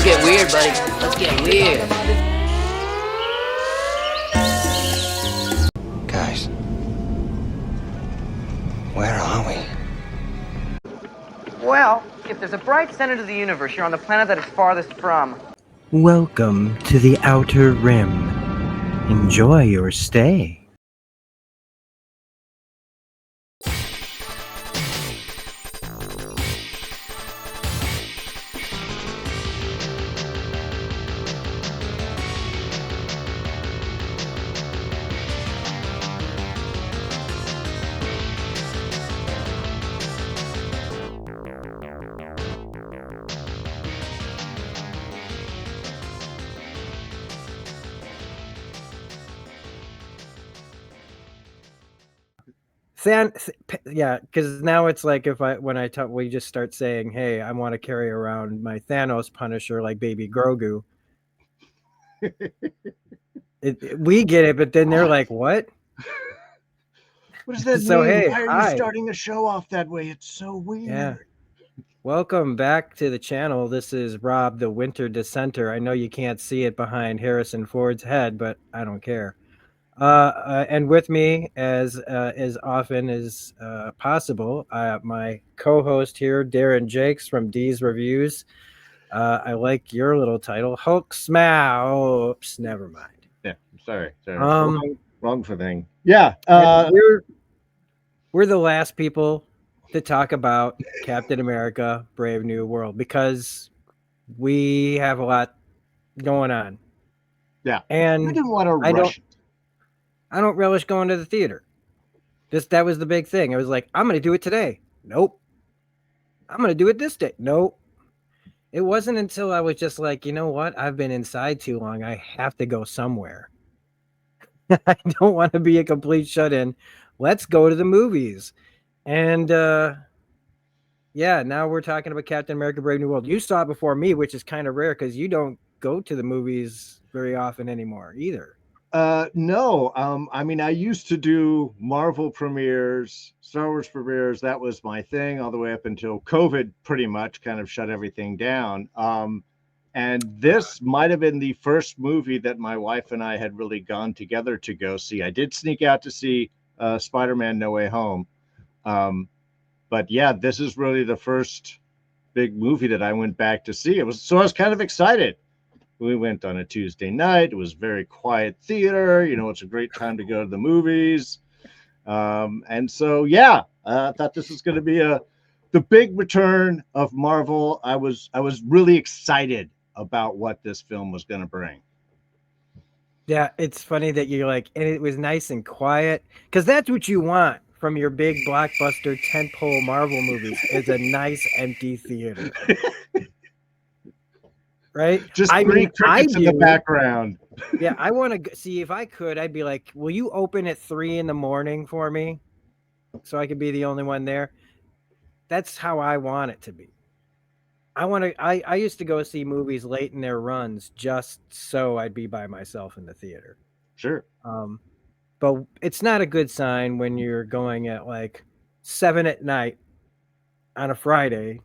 Let's get weird, buddy. Let's get weird. Guys, where are we? Well, if there's a bright center to the universe, you're on the planet that it's farthest from. Welcome to the Outer Rim. Enjoy your stay. Yeah, because now it's like we just start saying, "Hey, I want to carry around my Thanos Punisher like Baby Grogu." We get it, but then they're like, "What? What does that So, mean? hey, Why are hi. you starting the show off that way? It's so weird. Yeah. Welcome back to the channel. This is Rob, the Winter Dissenter. I know you can't see it behind Harrison Ford's head, but I don't care. And with me, as often as possible, my co-host here, Darrin Jaques from D's Reviews. I like your little title, Hulk Smash. Oops, never mind. Yeah, sorry. Wrong for thing. Yeah, we're the last people to talk about Captain America: Brave New World because we have a lot going on. Yeah, and I didn't want to rush it. I don't relish going to the theater. That was the big thing. I was like, I'm going to do it today. Nope. I'm going to do it this day. Nope. It wasn't until I was just like, you know what? I've been inside too long. I have to go somewhere. I don't want to be a complete shut-in. Let's go to the movies. And yeah, now we're talking about Captain America: Brave New World. You saw it before me, which is kind of rare because you don't go to the movies very often anymore either. No, I mean, I used to do Marvel premieres, Star Wars premieres. That was my thing all the way up until COVID pretty much kind of shut everything down. And this might have been the first movie that my wife and I had really gone together to go see. I did sneak out to see Spider-Man: No Way Home. But yeah, this is really the first big movie that I went back to see. I was kind of excited. We went on a Tuesday night. It was very quiet theater. You know, it's a great time to go to the movies. And so, yeah, I thought this was going to be the big return of Marvel. I was really excited about what this film was going to bring. Yeah, it's funny that you're like, and it was nice and quiet because that's what you want from your big blockbuster tentpole Marvel movies is a nice empty theater. Right? Just three crickets in the background. Yeah, I want to see if I could. I'd be like, will you open at 3 a.m. for me so I could be the only one there? That's how I want it to be. I used to go see movies late in their runs just so I'd be by myself in the theater. Sure. But it's not a good sign when you're going at like 7 p.m. on a Friday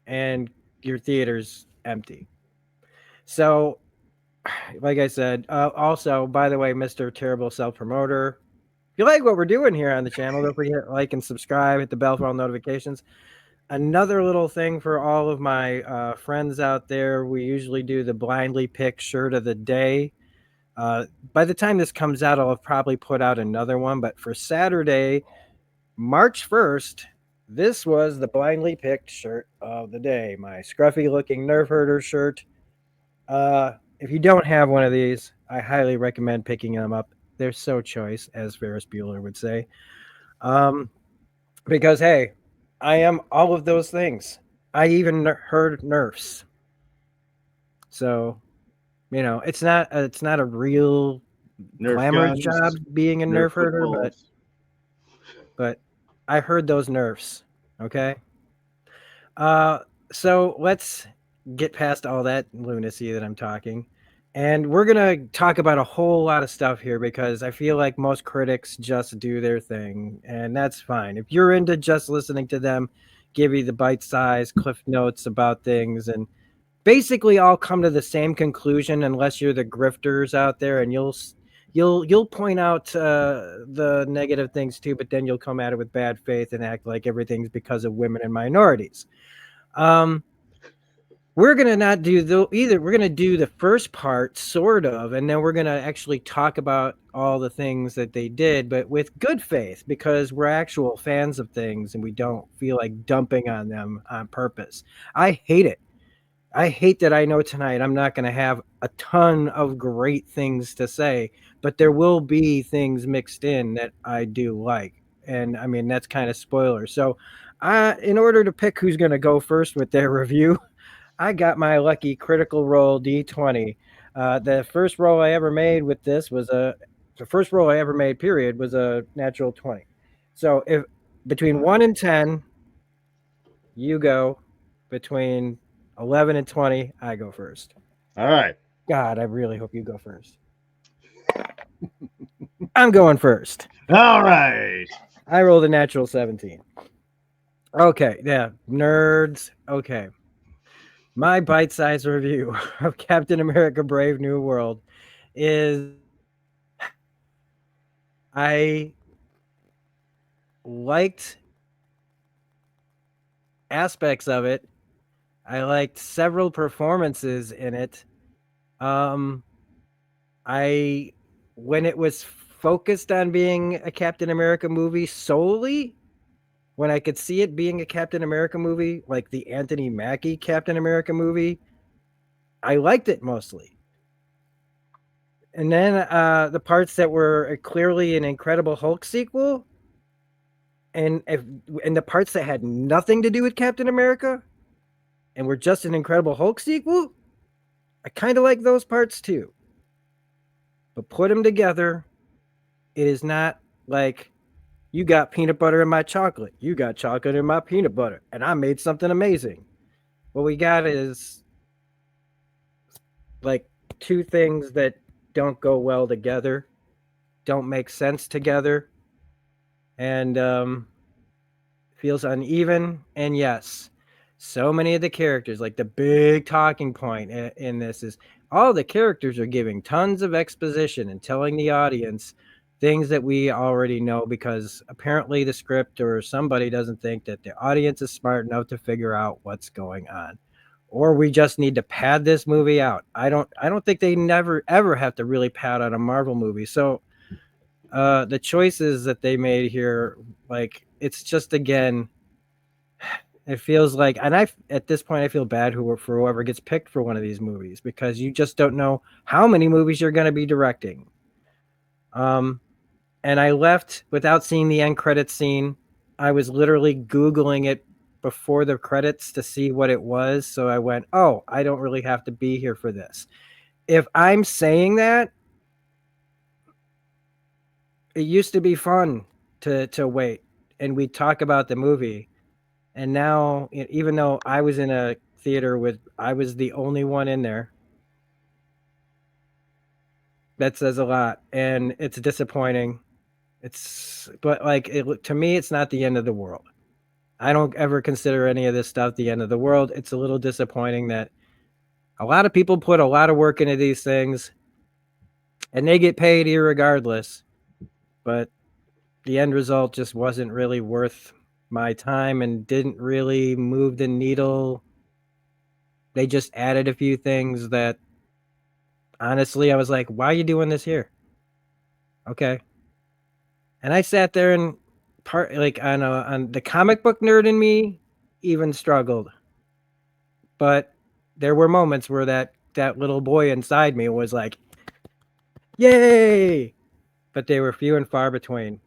and your theater's empty. So, like I said, also, by the way, Mr. Terrible Self-Promoter, if you like what we're doing here on the channel, don't forget to like and subscribe, hit the bell for all notifications. Another little thing for all of my friends out there, we usually do the blindly pick shirt of the day. By the time this comes out, I'll have probably put out another one. But for Saturday, March 1st, this was the blindly picked shirt of the day. My scruffy looking Nerf herder shirt. If you don't have one of these, I highly recommend picking them up. They're so choice, as Ferris Bueller would say. Because, hey, I am all of those things. I even heard Nerfs. So, you know, it's not a real Nerf glamorous guns, job being a Nerf herder, but I heard those Nerfs. Okay. So let's get past all that lunacy that I'm talking. And we're going to talk about a whole lot of stuff here because I feel like most critics just do their thing, and that's fine. If you're into just listening to them give you the bite-sized cliff notes about things and basically all come to the same conclusion unless you're the grifters out there, and you'll point out the negative things too, but then you'll come at it with bad faith and act like everything's because of women and minorities. We're gonna not do either. We're gonna do the first part, sort of, and then we're gonna actually talk about all the things that they did, but with good faith, because we're actual fans of things and we don't feel like dumping on them on purpose. I hate it. I hate that I know tonight I'm not gonna have a ton of great things to say, but there will be things mixed in that I do like, and I mean that's kind of spoiler. So, in order to pick who's gonna go first with their review. I got my lucky critical roll D20. The first roll I ever made with this was the first roll I ever made, period, was a natural 20. So if between 1 and 10, you go. Between 11 and 20, I go first. All right. God, I really hope you go first. I'm going first. All right. I rolled a natural 17. Okay, yeah, nerds. Okay. My bite-sized review of Captain America Brave New World is I liked aspects of it. I liked several performances in it. When it was focused on being a Captain America movie solely, when I could see it being a Captain America movie, like the Anthony Mackie Captain America movie, I liked it mostly. And then the parts that were clearly an Incredible Hulk sequel, and the parts that had nothing to do with Captain America, and were just an Incredible Hulk sequel, I kind of like those parts too. But put them together, it is not like you got peanut butter in my chocolate, you got chocolate in my peanut butter, and I made something amazing. What we got is like two things that don't go well together, don't make sense together, and feels uneven. And yes, so many of the characters, like the big talking point in this is all the characters are giving tons of exposition and telling the audience things that we already know, because apparently the script or somebody doesn't think that the audience is smart enough to figure out what's going on, or we just need to pad this movie out. I don't think they never ever have to really pad out a Marvel movie. So the choices that they made here, like, it's just, again, it feels like, and at this point I feel bad for whoever gets picked for one of these movies, because you just don't know how many movies you're going to be directing. And I left without seeing the end credits scene. I was literally Googling it before the credits to see what it was. So I went, oh, I don't really have to be here for this. If I'm saying that, it used to be fun to wait and we'd talk about the movie. And now, even though I was in a theater I was the only one in there, that says a lot, and it's disappointing. But like, to me, it's not the end of the world. I don't ever consider any of this stuff the end of the world. It's a little disappointing that a lot of people put a lot of work into these things and they get paid irregardless, but the end result just wasn't really worth my time and didn't really move the needle. They just added a few things that, honestly, I was like, why are you doing this here? Okay. And I sat there and on the comic book nerd in me even struggled. But there were moments where that little boy inside me was like, yay! But they were few and far between.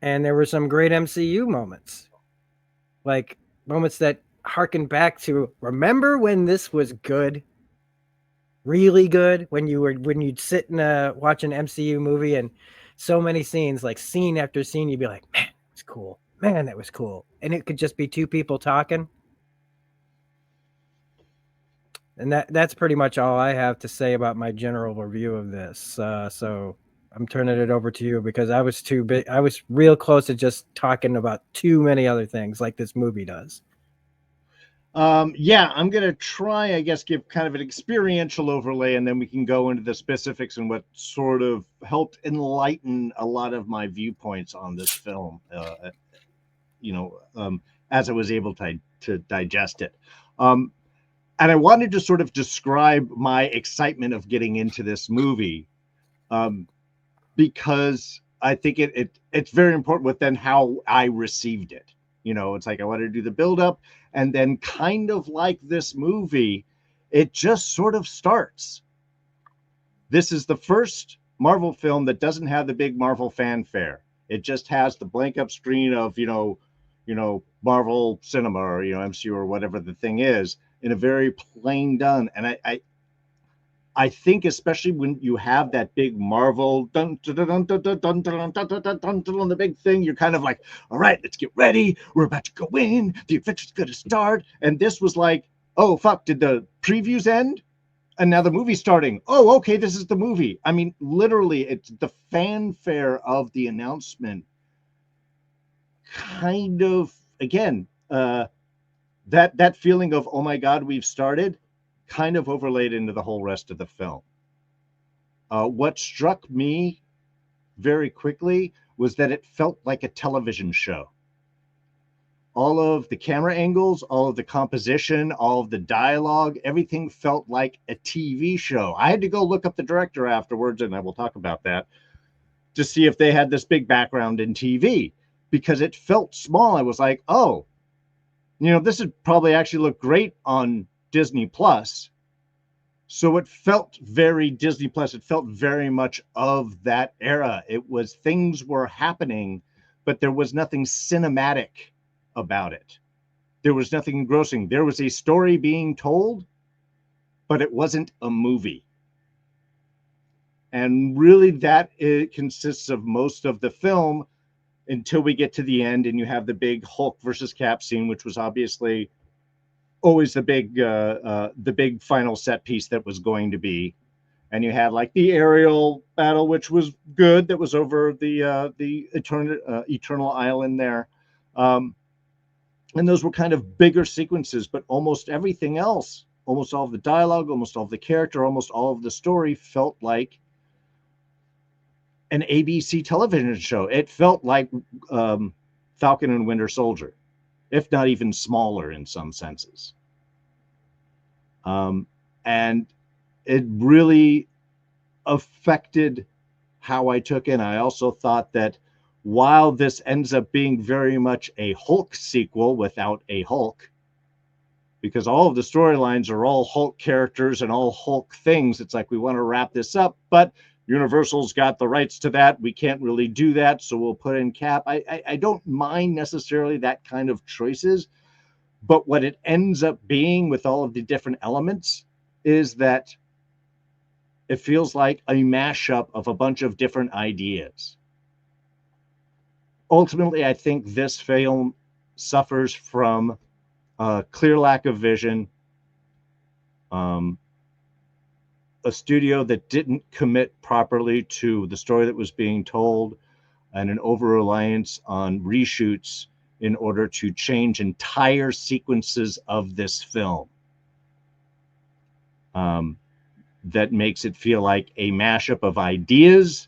And there were some great MCU moments. Like moments that harken back to, remember when this was good? Really good? When you'd sit and watch an MCU movie and so many scenes, like scene after scene, you'd be like, man, that was cool. Man, that was cool. And it could just be two people talking. And that's pretty much all I have to say about my general review of this. So I'm turning it over to you, because I was too big. I was real close to just talking about too many other things like this movie does. Yeah, I'm going to try, I guess, give kind of an experiential overlay, and then we can go into the specifics and what sort of helped enlighten a lot of my viewpoints on this film, you know, as I was able to digest it. And I wanted to sort of describe my excitement of getting into this movie, because I think it's very important with then how I received it. You know, it's like I wanted to do the build up, and then kind of like this movie, it just sort of starts. This is the first Marvel film that doesn't have the big Marvel fanfare. It just has the blank up screen of, Marvel cinema, or, MCU, or whatever the thing is, in a very plain done. And I think especially when you have that big Marvel dun dun dun dun dun dun dun dun dun dun dun, the big thing, you're kind of like, all right, let's get ready. We're about to go in. The adventure's gonna start. And this was like, oh fuck, did the previews end? And now the movie's starting. Oh, okay, this is the movie. I mean, literally, it's the fanfare of the announcement. Kind of, again, that feeling of, oh my god, we've started, kind of overlaid into the whole rest of the film. What struck me very quickly was that it felt like a television show. All of the camera angles, all of the composition, all of the dialogue, everything felt like a TV show. I had to go look up the director afterwards, and I will talk about that, to see if they had this big background in TV, because it felt small. I was like, oh, this would probably actually look great on Disney Plus. So it felt very Disney Plus. It felt very much of that era. It was, things were happening, but there was nothing cinematic about it. There was nothing engrossing. There was a story being told, but it wasn't a movie. And really, that it consists of most of the film until we get to the end and you have the big Hulk versus Cap scene, which was obviously always the big final set piece that was going to be. And you had like the aerial battle, which was good. That was over the Eternal Island there. And those were kind of bigger sequences, but almost everything else, almost all of the dialogue, almost all of the character, almost all of the story felt like an ABC television show. It felt like Falcon and Winter Soldier, if not even smaller in some senses. And it really affected how I took in. I also thought that while this ends up being very much a Hulk sequel without a Hulk, because all of the storylines are all Hulk characters and all Hulk things, it's like we want to wrap this up, but Universal's got the rights to that. We can't really do that, so we'll put in Cap. I don't mind necessarily that kind of choices, but what it ends up being with all of the different elements is that it feels like a mashup of a bunch of different ideas. Ultimately, I think this film suffers from a clear lack of vision, a studio that didn't commit properly to the story that was being told, and an over-reliance on reshoots in order to change entire sequences of this film. That makes it feel like a mashup of ideas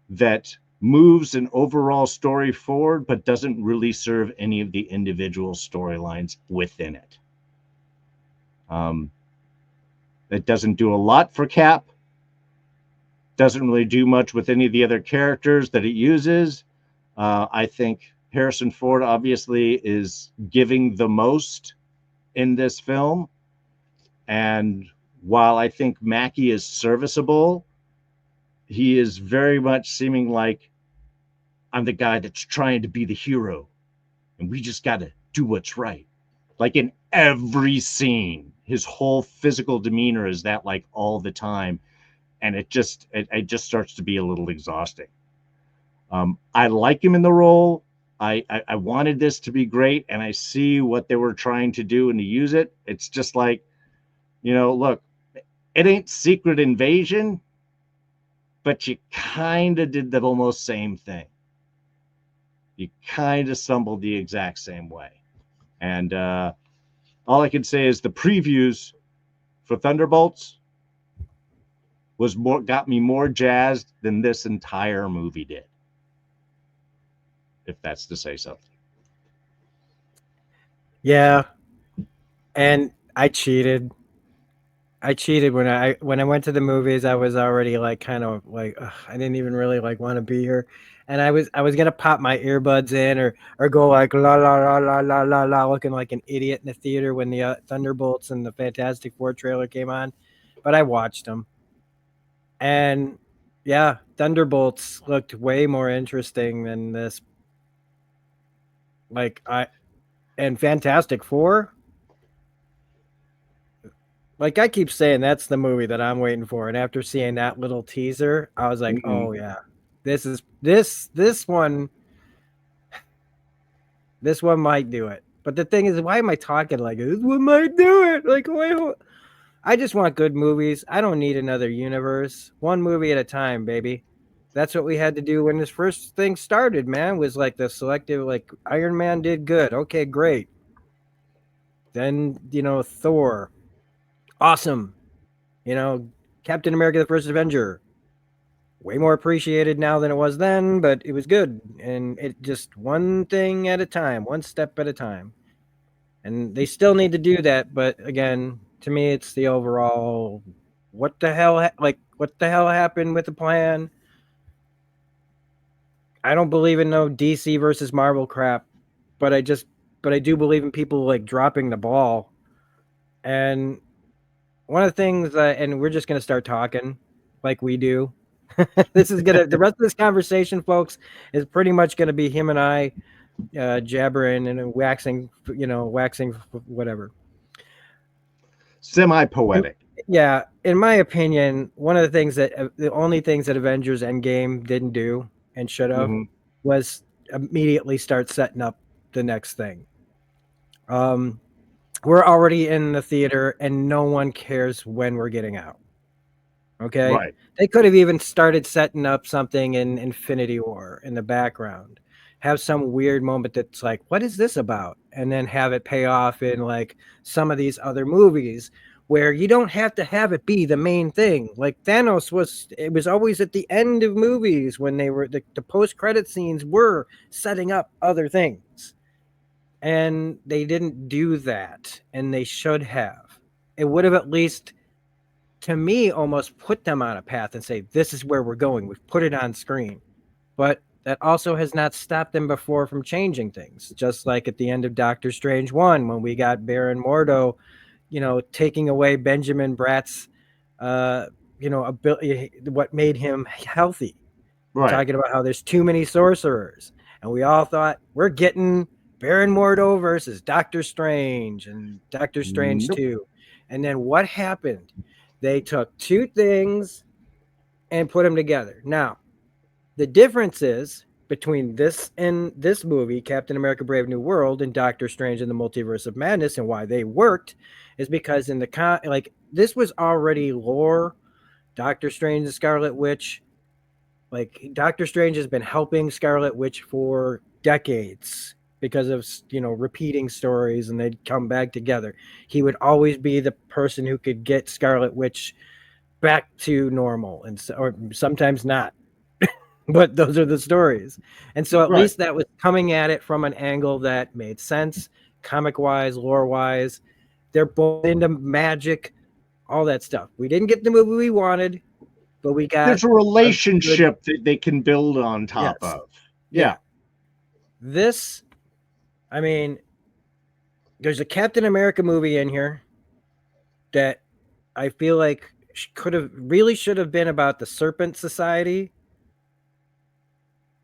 that moves an overall story forward, but doesn't really serve any of the individual storylines within it. It doesn't do a lot for Cap. Doesn't really do much with any of the other characters that it uses. I think Harrison Ford obviously is giving the most in this film. And while I think Mackie is serviceable, he is very much seeming like, I'm the guy that's trying to be the hero, and we just got to do what's right. Like in every scene, his whole physical demeanor is that, like, all the time. And it just starts to be a little exhausting. I like him in the role. I wanted this to be great, and I see what they were trying to do and to use it. It's just like, look, it ain't Secret Invasion, but you kind of did the almost same thing. You kind of stumbled the exact same way. And all I can say is the previews for Thunderbolts got me more jazzed than this entire movie did. If that's to say something. Yeah, and I cheated. When I went to the movies. I was already like kind of like ugh, I didn't even really like want to be here, and I was gonna pop my earbuds in or go like la la la la la la la, looking like an idiot in the theater when the Thunderbolts and the Fantastic Four trailer came on, but I watched them, and yeah, Thunderbolts looked way more interesting than this. Like and Fantastic Four. Like I keep saying, that's the movie that I'm waiting for. And after seeing that little teaser, I was like, Mm-mm. oh yeah, this one might do it. But the thing is, why am I talking like this one might do it? Like, why? I just want good movies. I don't need another universe. One movie at a time, baby. That's what we had to do when this first thing started, man. Was like the selective, like Iron Man did good. Okay, great. Then Thor, awesome. Captain America: The First Avenger, way more appreciated now than it was then, but it was good. And it just one thing at a time, one step at a time. And they still need to do that, but again, to me, it's the overall. What the hell? What the hell happened with the plan? I don't believe in no DC versus Marvel crap, but I do believe in people like dropping the ball. And one of the things, and we're just gonna start talking like we do. The rest of this conversation, folks, is pretty much gonna be him and I jabbering and waxing, waxing whatever. Semi-poetic. Yeah, in my opinion, one of the only things that Avengers Endgame didn't do and should have Mm-hmm. was immediately start setting up the next thing. We're already in the theater and no one cares when we're getting out. Okay. Right. They could have even started setting up something in Infinity War in the background. Have some weird moment that's like, what is this about? And then have it pay off in like some of these other movies where you don't have to have it be the main thing. Like Thanos it was always at the end of movies when they were the post-credit scenes were setting up other things. And they didn't do that. And they should have. It would have at least, to me, almost put them on a path and say, this is where we're going. We've put it on screen. But that also has not stopped them before from changing things. Just like at the end of Doctor Strange 1, when we got Baron Mordo, taking away Benjamin Bratt's, ability, what made him healthy. Right. Talking about how there's too many sorcerers. And we all thought, we're getting Baron Mordo versus Doctor Strange and Doctor Strange Nope. 2. And then what happened? They took two things and put them together. Now, the difference is between this and this movie, Captain America: Brave New World, and Doctor Strange and the Multiverse of Madness, and why they worked is because in this was already lore. Doctor Strange and Scarlet Witch, like Doctor Strange has been helping Scarlet Witch for decades because of repeating stories, and they'd come back together. He would always be the person who could get Scarlet Witch back to normal, or sometimes not. But those are the stories. And so at least that was coming at it from an angle that made sense, comic wise, lore wise. They're both into magic, all that stuff. We didn't get the movie we wanted, but we got there's a relationship that they can build on top of. Yeah. This, I mean, there's a Captain America movie in here that I feel like should have been about the Serpent Society,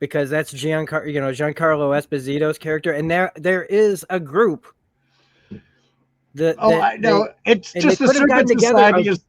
because that's Giancarlo Esposito's character, and there is a group. I know. It's just the Serpent Society is.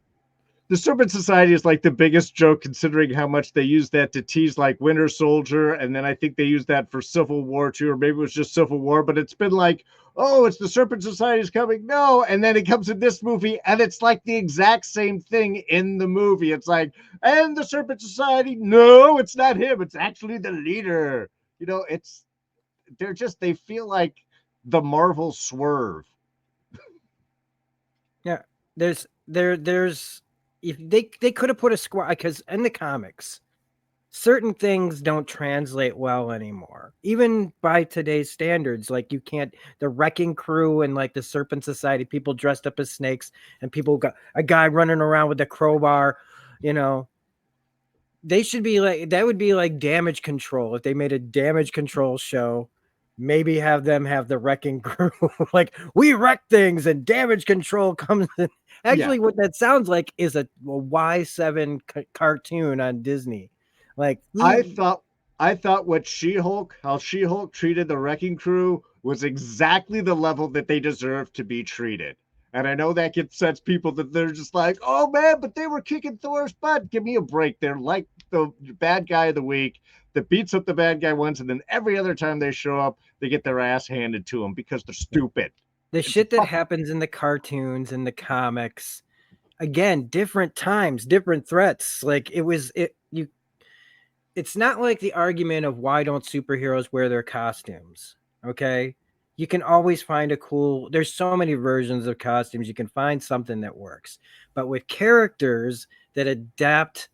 The Serpent Society is like the biggest joke, considering how much they use that to tease like Winter Soldier, and then I think they used that for Civil War too, or maybe it was just Civil War. But it's been like, oh, it's the Serpent Society is coming, no, and then it comes in this movie, and it's like the exact same thing in the movie. It's like, and the Serpent Society, no, it's not him, it's actually the leader. They feel like the Marvel Swerve. there's if they could have put a squad, because in the comics certain things don't translate well anymore, even by today's standards. Like you can't, the wrecking crew and like the Serpent Society, people dressed up as snakes, and people got a guy running around with a crowbar, you know. They should be like, that would be like Damage Control if they made a Damage Control show. Maybe have them have the wrecking crew like, we wreck things and Damage Control comes in. Actually, what that sounds like is a Y7 cartoon on Disney. Like, I thought what She-Hulk, how She-Hulk treated the wrecking crew was exactly the level that they deserve to be treated. And I know that gets sets people that they're just like, oh man, but they were kicking Thor's butt. Give me a break. They're like the bad guy of the week that beats up the bad guy once, and then every other time they show up, they get their ass handed to them because they're stupid. the shit that happens in the cartoons and the comics, again, different times, different threats. Like it's not like the argument of why don't superheroes wear their costumes. Okay, you can always find a cool, there's so many versions of costumes, you can find something that works. But with characters that adapt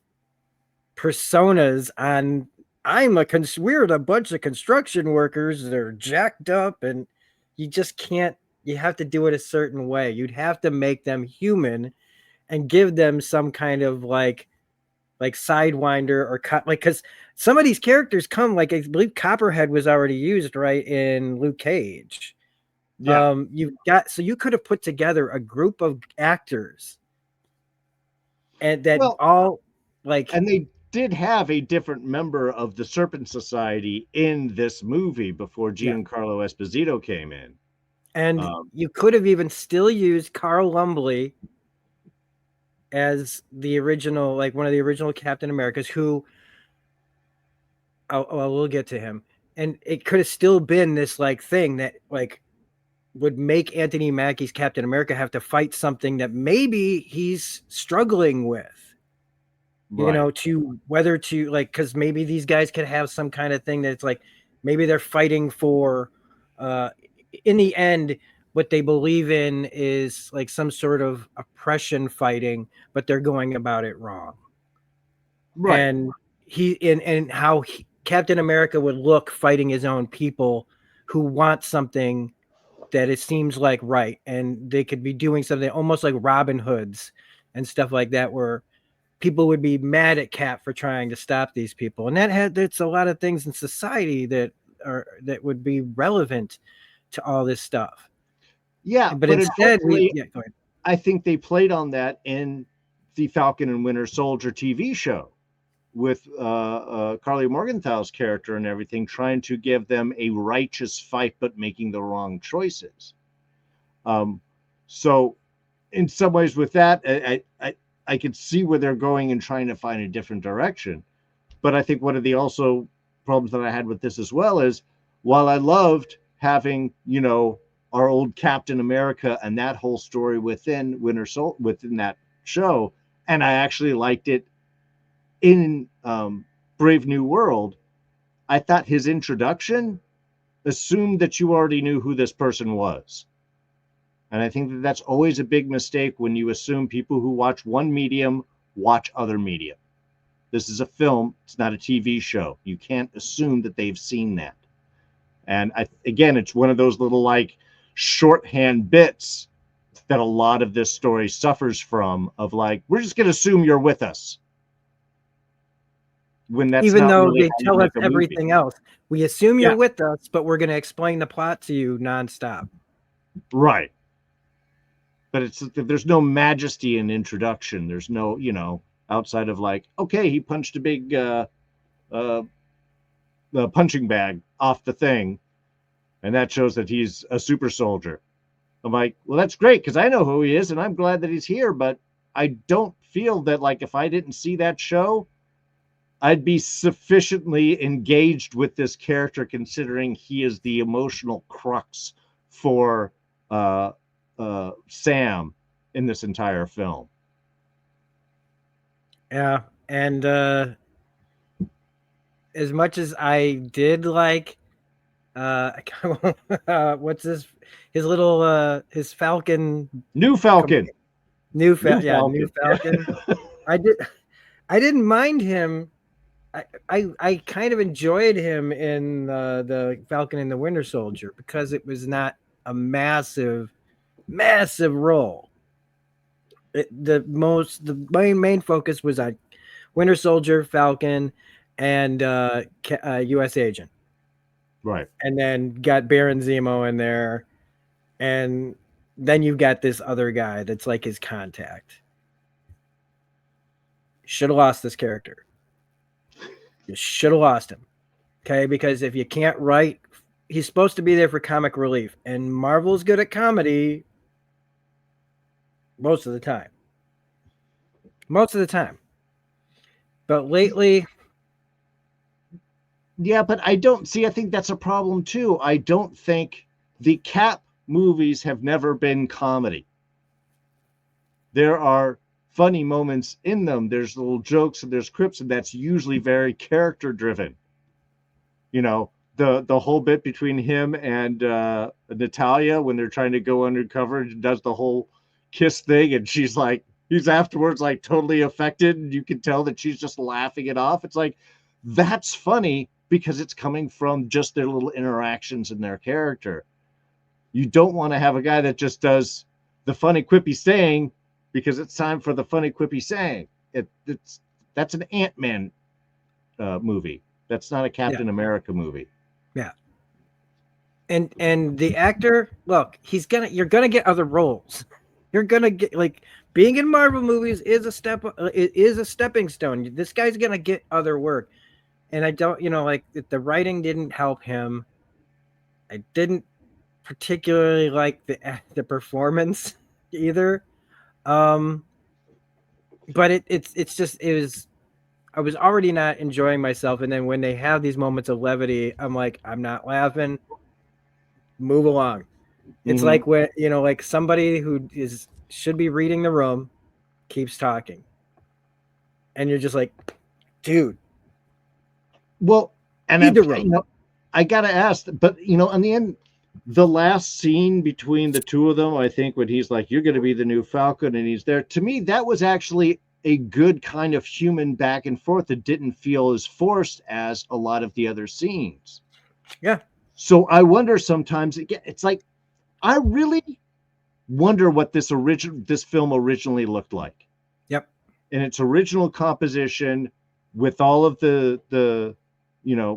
personas on, we're a bunch of construction workers, they're jacked up, and you just can't, you have to do it a certain way. You'd have to make them human and give them some kind of like Sidewinder or cut, like, because some of these characters come, like I believe Copperhead was already used right in Luke Cage. Yeah. You've got, so you could have put together a group of actors and that all like, and they did have a different member of the Serpent Society in this movie before Giancarlo Esposito came in. And you could have even still used Carl Lumbly as the original, like one of the original Captain Americas, who we'll get to him. And it could have still been this like thing that like would make Anthony Mackie's Captain America have to fight something that maybe he's struggling with. Right. You know, to whether to like, because maybe these guys could have some kind of thing that's like, maybe they're fighting for in the end, what they believe in is like some sort of oppression fighting, but they're going about it wrong. Right. And how Captain America would look fighting his own people who want something that it seems like right. And they could be doing something almost like Robin Hoods and stuff like that, where people would be mad at Cap for trying to stop these people. And there's a lot of things in society that would be relevant to all this stuff. Yeah, but instead, go ahead. I think they played on that in the Falcon and Winter Soldier TV show with Carly Morgenthal's character and everything, trying to give them a righteous fight, but making the wrong choices. So in some ways with that, I could see where they're going and trying to find a different direction. But I think one of the also problems that I had with this as well is, while I loved having, you know, our old Captain America and that whole story within within that show, and I actually liked it in Brave New World, I thought his introduction assumed that you already knew who this person was. And I think that that's always a big mistake when you assume people who watch one medium watch other media. This is a film, it's not a TV show. You can't assume that they've seen that. And again, it's one of those little like shorthand bits that a lot of this story suffers from, of like, we're just going to assume you're with us. When that's even not though really they tell us everything movie. Else. We assume you're with us, but we're going to explain the plot to you nonstop. Right. But there's no majesty in introduction. There's no, you know, outside of like, okay, he punched a big punching bag off the thing, and that shows that he's a super soldier. I'm like, well, that's great because I know who he is and I'm glad that he's here, but I don't feel that, like, if I didn't see that show, I'd be sufficiently engaged with this character, considering he is the emotional crux for Sam in this entire film. Yeah, and as much as I did like what's his little his Falcon, New Falcon. New New Falcon. Falcon. I didn't mind him. I kind of enjoyed him in the Falcon and the Winter Soldier because it was not a massive role. The main focus was on Winter Soldier, Falcon, and U.S. Agent, Right. and then got Baron Zemo in there, and then you've got this other guy that's like his contact. Should have lost this character. You should have lost him. Okay, because if you can't write, he's supposed to be there for comic relief, and Marvel's good at comedy most of the time. But lately, yeah, but I think that's a problem too. I don't think the Cap movies have never been comedy. There are funny moments in them. There's little jokes and there's quips, and that's usually very character driven. You know, the whole bit between him and Natalia when they're trying to go undercover and does the whole kiss thing, and he's afterwards like totally affected, and you can tell that she's just laughing it off. It's like, that's funny because it's coming from just their little interactions in their character. You don't want to have a guy that just does the funny quippy saying because it's time for the funny quippy saying. That's an Ant-Man movie. That's not a Captain America movie. Yeah. And the actor, look, you're gonna get other roles. You're gonna get, like, being in Marvel movies is a stepping stone. This guy's gonna get other work. And I don't, like, the writing didn't help him. I didn't particularly like the performance either. But I was already not enjoying myself, and then when they have these moments of levity, I'm like, I'm not laughing. Move along. It's like when, like somebody who should be reading the room keeps talking, and you're just like, dude. Well, and I gotta ask, but in the end, the last scene between the two of them, I think when he's like, "You're going to be the new Falcon," and he's there, to me, that was actually a good kind of human back and forth that didn't feel as forced as a lot of the other scenes. Yeah. So I wonder sometimes, it's like, I really wonder what this film originally looked like. Yep. In its original composition, with all of the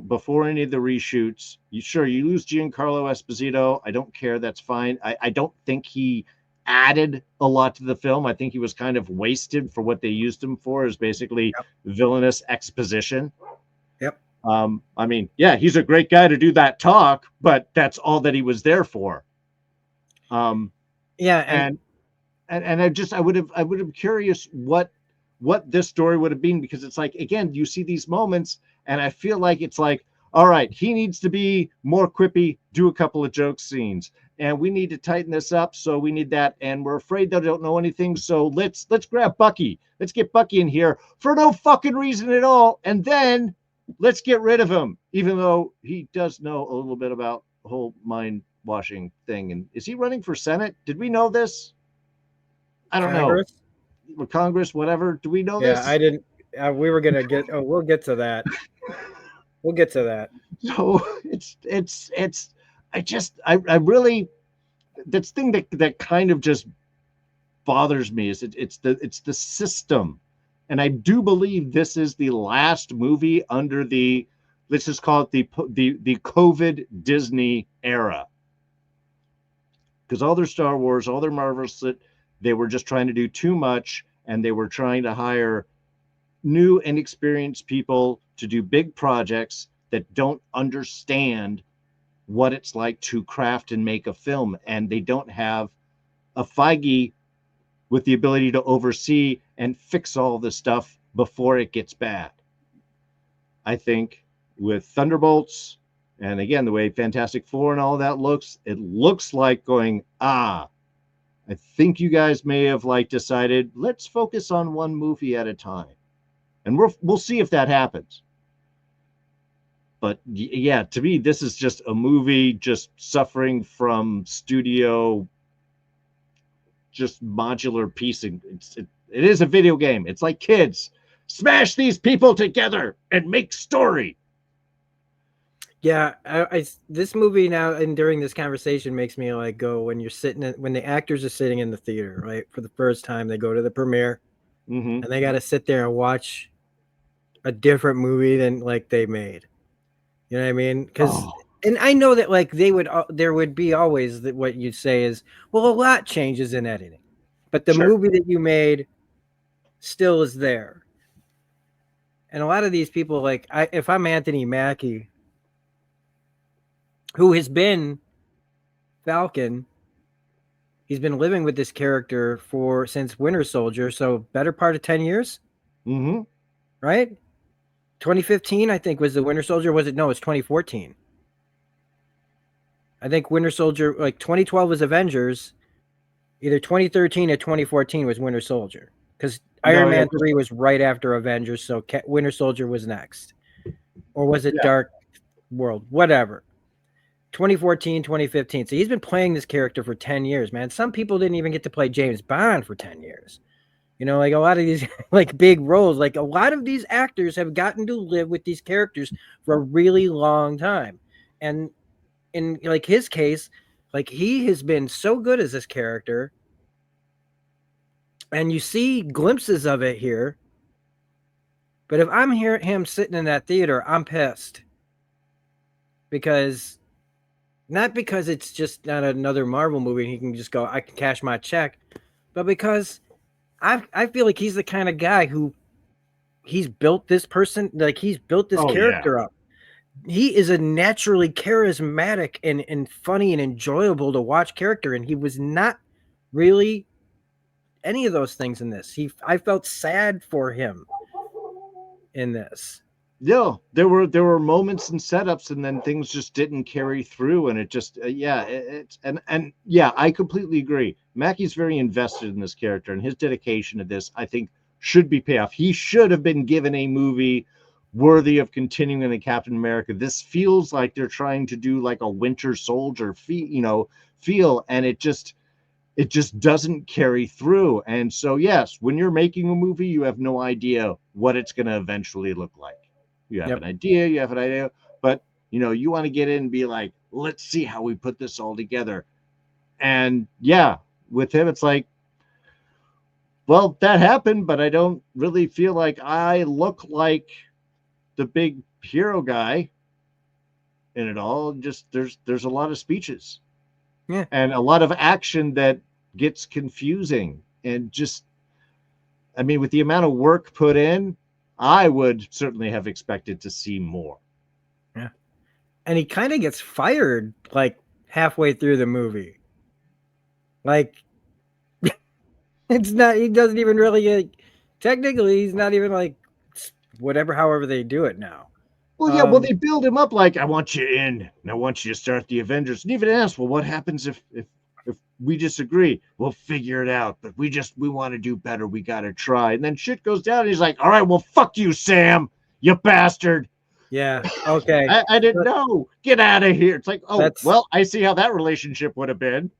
before any of the reshoots. You lose Giancarlo Esposito. I don't care. That's fine. I don't think he added a lot to the film. I think he was kind of wasted for what they used him for, is basically villainous exposition. Yep. I mean, yeah, he's a great guy to do that talk, but that's all that he was there for. Yeah. And I would have curious what this story would have been, because it's like, again, you see these moments, and I feel like it's like, all right, he needs to be more quippy, do a couple of joke scenes, and we need to tighten this up, so we need that, and we're afraid they don't know anything, so let's grab Bucky. Let's get Bucky in here for no fucking reason at all, and then let's get rid of him, even though he does know a little bit about the whole mind washing thing. And is he running for Senate? Did we know this? I don't know. Congress, whatever. Do we know this? Yeah, I didn't. We were gonna get. Oh, we'll get to that. We'll get to that. So I really, that's thing that kind of just bothers me is it's the system, and I do believe this is the last movie under the, let's just call it the COVID Disney era, because all their Star Wars, all their Marvel, they were just trying to do too much, and they were trying to hire new and experienced people to do big projects that don't understand what it's like to craft and make a film. And they don't have a Feige with the ability to oversee and fix all the stuff before it gets bad. I think with Thunderbolts, and again, the way Fantastic Four and all that looks, it looks like going, I think you guys may have decided, let's focus on one movie at a time. And we'll see if that happens. But yeah, to me, this is just a movie just suffering from studio just modular piece. It is a video game. It's like kids. Smash these people together and make story. Yeah, this movie now and during this conversation makes me like go when you're sitting when the actors are sitting in the theater, right? For the first time, they go to the premiere and they got to sit there and watch a different movie than like they made. You know what I mean? Because and I know that like there would be always that what you'd say is, well, a lot changes in editing, but the movie that you made still is there. And a lot of these people, like if I'm Anthony Mackie, who has been Falcon, he's been living with this character since Winter Soldier, so better part of 10 years. Right? 2015, I think, was the Winter Soldier. Was it? No, it's 2014. I think Winter Soldier, like 2012 was Avengers. Either 2013 or 2014 was Winter Soldier. Because Iron Man 3 was right after Avengers, so Winter Soldier was next. Or was it Dark World? Whatever. 2014, 2015. So he's been playing this character for 10 years, man. Some people didn't even get to play James Bond for 10 years. You know, like a lot of these like big roles, like a lot of these actors have gotten to live with these characters for a really long time. And in like his case, like he has been so good as this character. And you see glimpses of it here. But if I'm him sitting in that theater, I'm pissed. Not because it's just not another Marvel movie and he can just go, I can cash my check, but because I feel like he's the kind of guy who he's built this person, like he's built this character up. He is a naturally charismatic and funny and enjoyable to watch character, and he was not really any of those things in this. I felt sad for him in this. Yeah, there were moments and setups, and then things just didn't carry through, and it just I completely agree. Mackie's very invested in this character, and his dedication to this, I think, should be payoff. He should have been given a movie worthy of continuing in the Captain America. This feels like they're trying to do like a Winter Soldier feel, and it just doesn't carry through. And so, yes, when you're making a movie, you have no idea what it's going to eventually look like. You have an idea, but you want to get in and be like, let's see how we put this all together. And yeah, with him, it's like, well, that happened, but I don't really feel like I look like the big hero guy in it all. Just there's a lot of speeches, and a lot of action that gets confusing, and just, I mean, with the amount of work put in, I would certainly have expected to see more. Yeah. And he kind of gets fired like halfway through the movie. Like, it's not, he doesn't even really, technically, he's not even like, however they do it now. Well, yeah, well, they build him up like, I want you in, and I want you to start the Avengers. And even ask, well, what happens if we disagree? We'll figure it out, but we want to do better. We got to try. And then shit goes down, and he's like, all right, well, fuck you, Sam, you bastard. Yeah, okay. I didn't know. Get out of here. It's like, well, I see how that relationship would have been.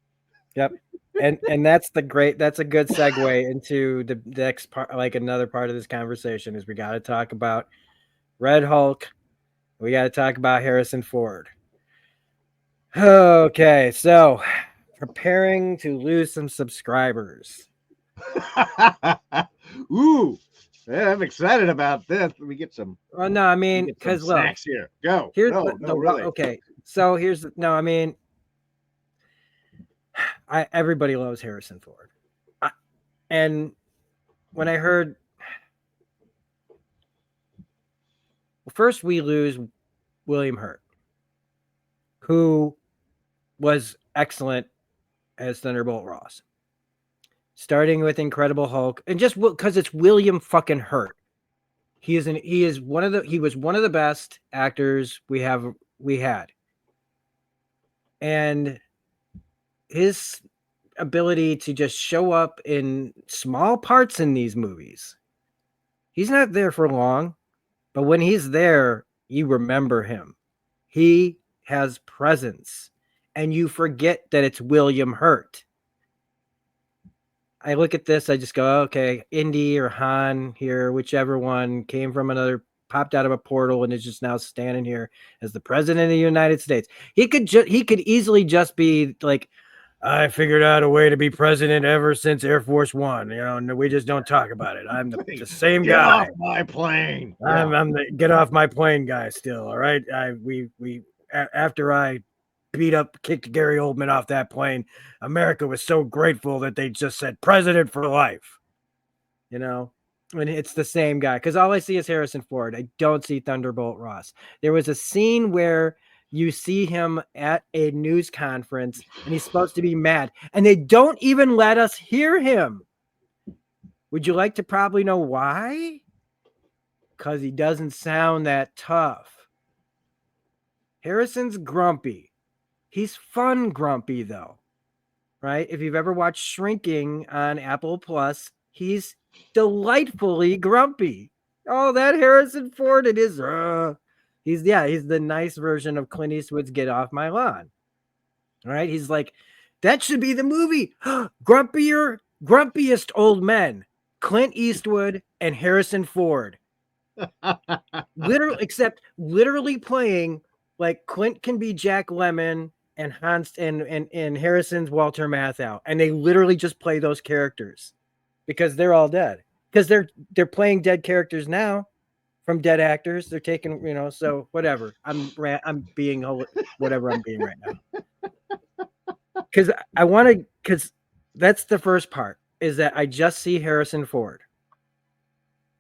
Yep. And that's a good segue into the next part, like another part of this conversation is we got to talk about Red Hulk. We got to talk about Harrison Ford. Okay, so preparing to lose some subscribers. Ooh, yeah, I'm excited about this. Let me get some. Well, no, I mean, because snacks here. Go. Here's really. Okay. So I mean, everybody loves Harrison Ford, and when I heard, first we lose William Hurt, who was excellent as Thunderbolt Ross, starting with Incredible Hulk, and just because it's William fucking Hurt, he was one of the best actors we had, and his ability to just show up in small parts in these movies. He's not there for long, but when he's there, you remember him. He has presence, and you forget that it's William Hurt. I look at this, I just go, okay, Indy or Han here, whichever one came from another, popped out of a portal and is just now standing here as the president of the United States. He could easily just be like, I figured out a way to be president ever since Air Force One. You know, and we just don't talk about it. I'm the same Get guy. off my plane. I'm the get off my plane guy still. All right. After I kicked Gary Oldman off that plane, America was so grateful that they just said president for life. You know, and it's the same guy because all I see is Harrison Ford. I don't see Thunderbolt Ross. There was a scene where you see him at a news conference and he's supposed to be mad, and they don't even let us hear him. Would you like to probably know why? Because he doesn't sound that tough. Harrison's grumpy. He's fun grumpy, though, right? If you've ever watched Shrinking on Apple Plus, he's delightfully grumpy. Oh, that Harrison Ford, it is. He's the nice version of Clint Eastwood's Get Off My Lawn. All right, he's like, that should be the movie. Grumpiest old men, Clint Eastwood and Harrison Ford. literally playing like Clint can be Jack Lemmon and Hans and Harrison's Walter Matthau, and they literally just play those characters because they're all dead. Because they're playing dead characters now from dead actors. They're taking, so whatever. I'm being whatever I'm being right now. Because that's the first part, is that I just see Harrison Ford.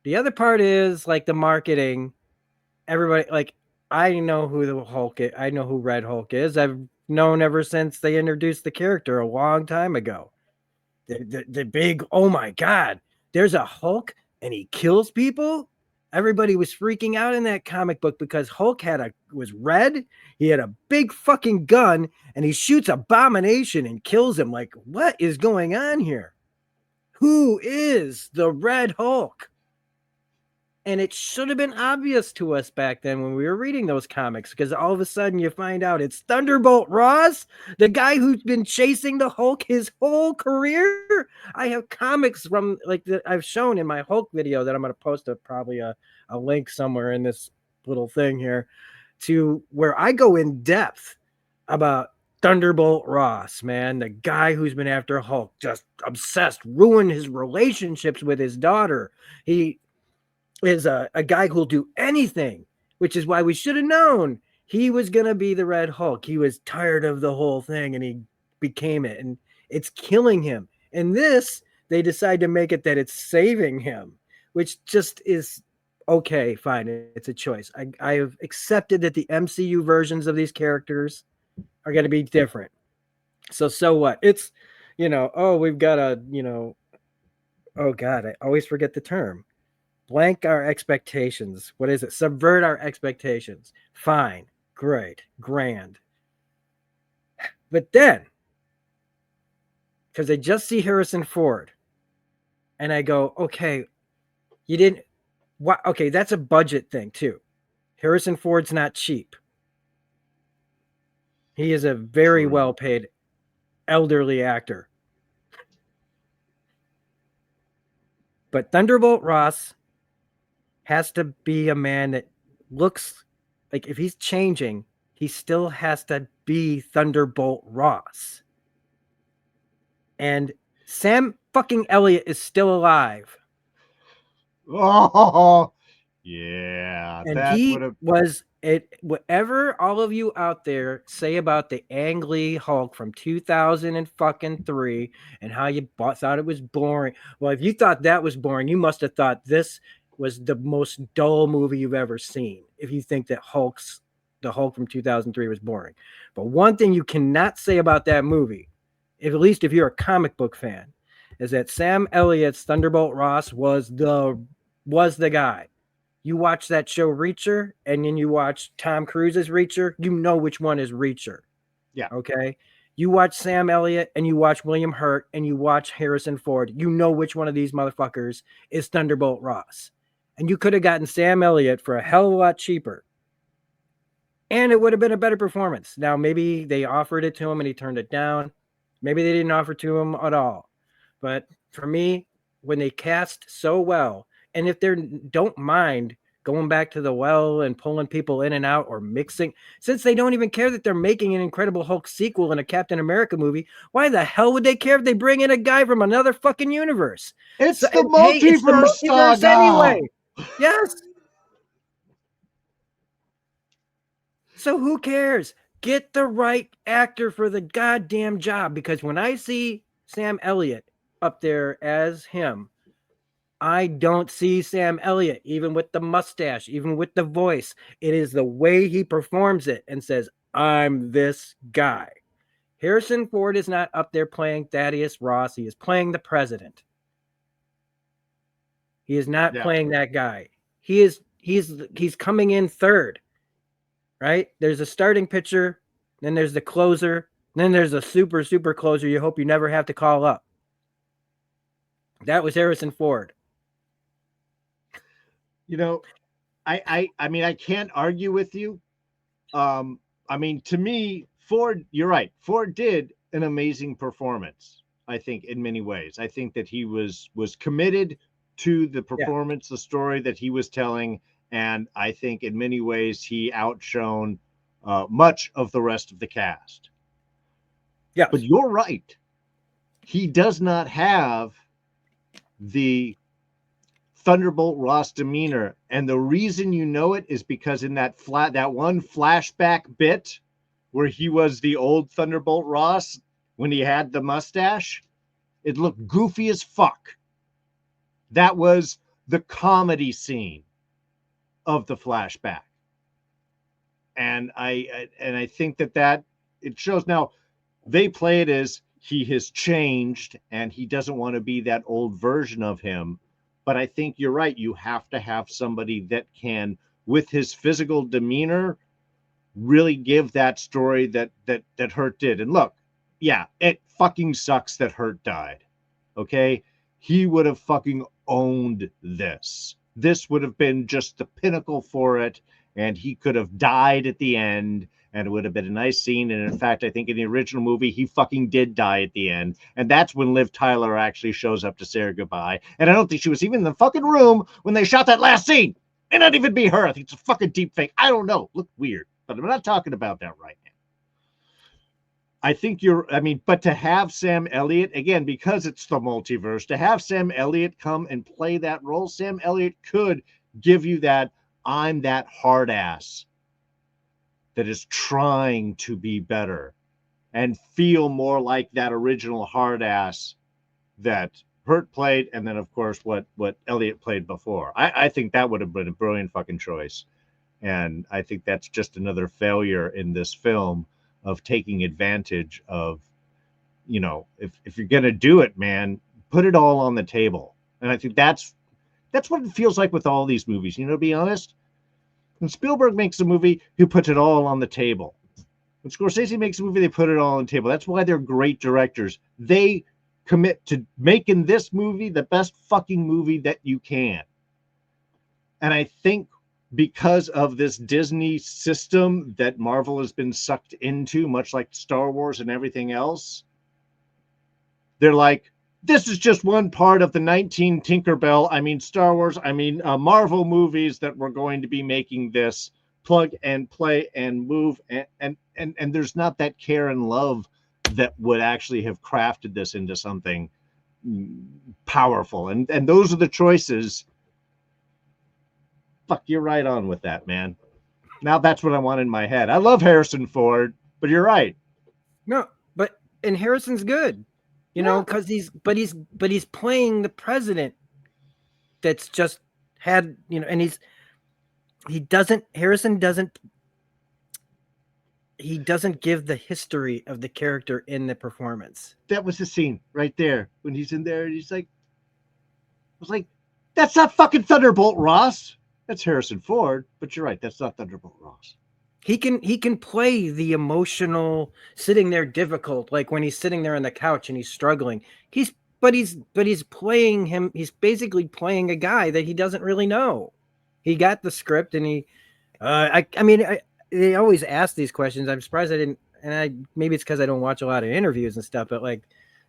The other part is like the marketing. Everybody, like, I know who the Hulk is. I know who Red Hulk is. I've known ever since they introduced the character a long time ago. The big, oh my God, there's a Hulk and he kills people. Everybody was freaking out in that comic book because Hulk was red. He had a big fucking gun and he shoots Abomination and kills him. Like, what is going on here? Who is the Red Hulk? And it should have been obvious to us back then when we were reading those comics, because all of a sudden you find out it's Thunderbolt Ross, the guy who's been chasing the Hulk his whole career. I have comics from I've shown in my Hulk video that I'm going to post probably a link somewhere in this little thing here to where I go in depth about Thunderbolt Ross, man, the guy who's been after Hulk, just obsessed, ruined his relationships with his daughter. He is a guy who'll do anything, which is why we should have known he was going to be the Red Hulk. He was tired of the whole thing and he became it, and it's killing him. And this, they decide to make it that it's saving him, which just is okay, fine. It's a choice. I have accepted that the MCU versions of these characters are going to be different. So what? It's, we've got oh God, I always forget the term. Blank our expectations. What is it? Subvert our expectations. Fine. Great. Grand. But then, because I just see Harrison Ford, and I go, okay, you didn't. What? Okay, that's a budget thing too. Harrison Ford's not cheap. He is a very well-paid elderly actor. But Thunderbolt Ross has to be a man that looks like, if he's changing, he still has to be Thunderbolt Ross. And Sam fucking Elliott is still alive. Oh, yeah. And that he would have was it. Whatever all of you out there say about the Ang Lee Hulk from 2003 and how you thought it was boring. Well, if you thought that was boring, you must have thought this was the most dull movie you've ever seen. If you think that the Hulk from 2003 was boring. But one thing you cannot say about that movie, at least if you're a comic book fan, is that Sam Elliott's Thunderbolt Ross was the guy. You watch that show Reacher, and then you watch Tom Cruise's Reacher, you know which one is Reacher. Yeah. Okay. You watch Sam Elliott and you watch William Hurt and you watch Harrison Ford, you know which one of these motherfuckers is Thunderbolt Ross. And you could have gotten Sam Elliott for a hell of a lot cheaper. And it would have been a better performance. Now, maybe they offered it to him and he turned it down. Maybe they didn't offer it to him at all. But for me, when they cast so well, and if they don't mind going back to the well and pulling people in and out or mixing, since they don't even care that they're making an Incredible Hulk sequel and a Captain America movie, why the hell would they care if they bring in a guy from another fucking universe? It's So, the hey, multiverse, it's the multiverse saga. anyway. Yes. So who cares? Get the right actor for the goddamn job, because when I see Sam Elliott up there as him, I don't see Sam Elliott, even with the mustache, even with the voice. It is the way he performs it and says, I'm this guy. Harrison Ford is not up there playing Thaddeus Ross. He is playing the president. He is not playing that guy. He's coming in third, right? There's a starting pitcher, then there's the closer, then there's a super closer you hope you never have to call up. That was Harrison Ford. You know, I mean, I can't argue with you. I mean, to me, Ford, you're right. Ford did an amazing performance, I think, in many ways. I think that he was committed to the performance, the story that he was telling, and I think in many ways he outshone much of the rest of the cast. Yeah. But you're right. He does not have the Thunderbolt Ross demeanor, and the reason you know it is because in that one flashback bit where he was the old Thunderbolt Ross when he had the mustache, it looked goofy as fuck. That was the comedy scene of the flashback, and I think that it shows. Now they play it as he has changed and he doesn't want to be that old version of him. But I think you're right. You have to have somebody that can, with his physical demeanor, really give that story that Hurt did. And look, yeah, it fucking sucks that Hurt died. Okay? He would have fucking owned this. This would have been just the pinnacle for it, and he could have died at the end, and it would have been a nice scene. And in fact, I think in the original movie, he fucking did die at the end. And that's when Liv Tyler actually shows up to say her goodbye. And I don't think she was even in the fucking room when they shot that last scene. It not even be her. I think it's a fucking deep fake. I don't know. Look weird. But I'm not talking about that right now. I think but to have Sam Elliott, again, because it's the multiverse, to have Sam Elliott come and play that role, Sam Elliott could give you that, I'm that hard ass that is trying to be better, and feel more like that original hard ass that Hurt played, and then of course what Elliott played before. I think that would have been a brilliant fucking choice. And I think that's just another failure in this film of taking advantage of, if you're gonna do it, man, put it all on the table. And I think that's what it feels like with all these movies. To be honest, when Spielberg makes a movie, he puts it all on the table. When Scorsese makes a movie, they put it all on the table. That's why they're great directors. They commit to making this movie the best fucking movie that you can. And I think because of this Disney system that Marvel has been sucked into, much like Star Wars and everything else, they're like, this is just one part of the 19 Star Wars, Marvel movies that we're going to be making this plug and play and move. And there's not that care and love that would actually have crafted this into something powerful. And those are the choices. Fuck, you're right on with that, man. Now that's what I want in my head. I love Harrison Ford, but you're right. No, and Harrison's good. Because he's playing the president that's just had, and Harrison doesn't give the history of the character in the performance. That was the scene right there when he's in there and he's like, I was like, that's not fucking Thunderbolt Ross. That's Harrison Ford, but you're right. That's not Thunderbolt Ross. He can play the emotional, sitting there difficult, like when he's sitting there on the couch and he's struggling. He's playing him. He's basically playing a guy that he doesn't really know. He got the script and they always ask these questions. I'm surprised I didn't, maybe it's because I don't watch a lot of interviews and stuff. But like,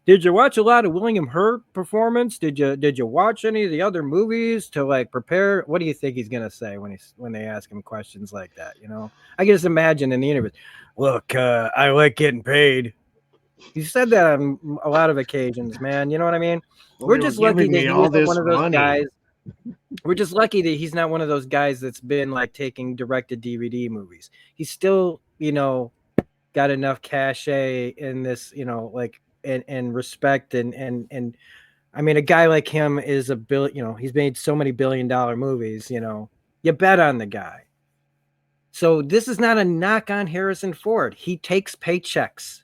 Did you watch a lot of William Hurt performance? Did you watch any of the other movies to like prepare? What do you think he's gonna say when they ask him questions like that? You know, I can just imagine in the interview. Look, I like getting paid. He said that on a lot of occasions, man. You know what I mean? Well, We're they were just lucky giving that me he all isn't this one of those money. guys. We're just lucky that he's not one of those guys that's been like taking directed DVD movies. He's still, you know, got enough cachet in this, you know, like and respect and I mean, a guy like him is you know, he's made so many billion-dollar movies, you know, you bet on the guy. So this is not a knock on Harrison Ford. He takes paychecks.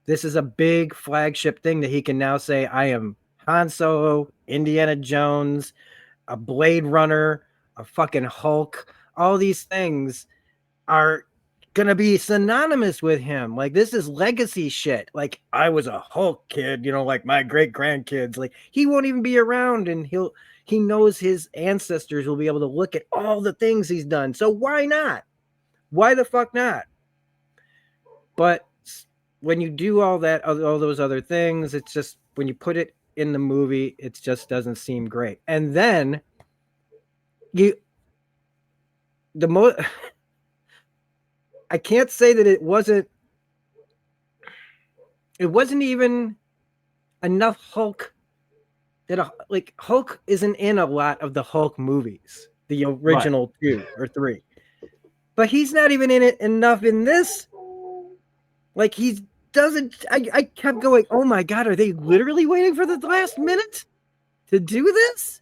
This is a big flagship thing that he can now say, I am Han Solo, Indiana Jones, a Blade Runner, a fucking Hulk. All these things are gonna be synonymous with him. Like, this is legacy shit. Like, I was a Hulk kid, you know, like my great grandkids. Like, he won't even be around, and he knows his ancestors will be able to look at all the things he's done. So why not? Why the fuck not? But when you do all those other things, it's just when you put it in the movie, it just doesn't seem great. And then the most I can't say that it wasn't even enough Hulk that like Hulk isn't in a lot of the Hulk movies, the original 2 or 3. But he's not even in it enough in this. Like, he doesn't I kept going, "Oh my god, are they literally waiting for the last minute to do this?"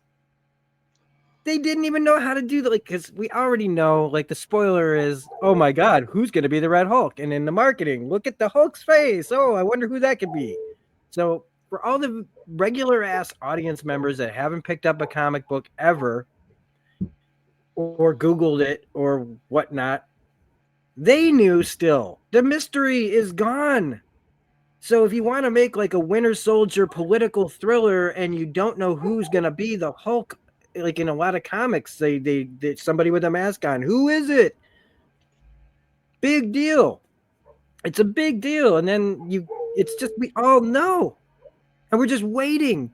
They didn't even know how to do that, like, because we already know, like, the spoiler is, oh my god, who's going to be the Red Hulk? And in the marketing, look at the Hulk's face. Oh, I wonder who that could be. So for all the regular ass audience members that haven't picked up a comic book ever or Googled it or whatnot, they knew still. The mystery is gone. So if you want to make like a Winter Soldier political thriller and you don't know who's going to be the Hulk, like in a lot of comics, they somebody with a mask on. Who is it? Big deal. It's a big deal. And then it's just, we all know. And we're just waiting.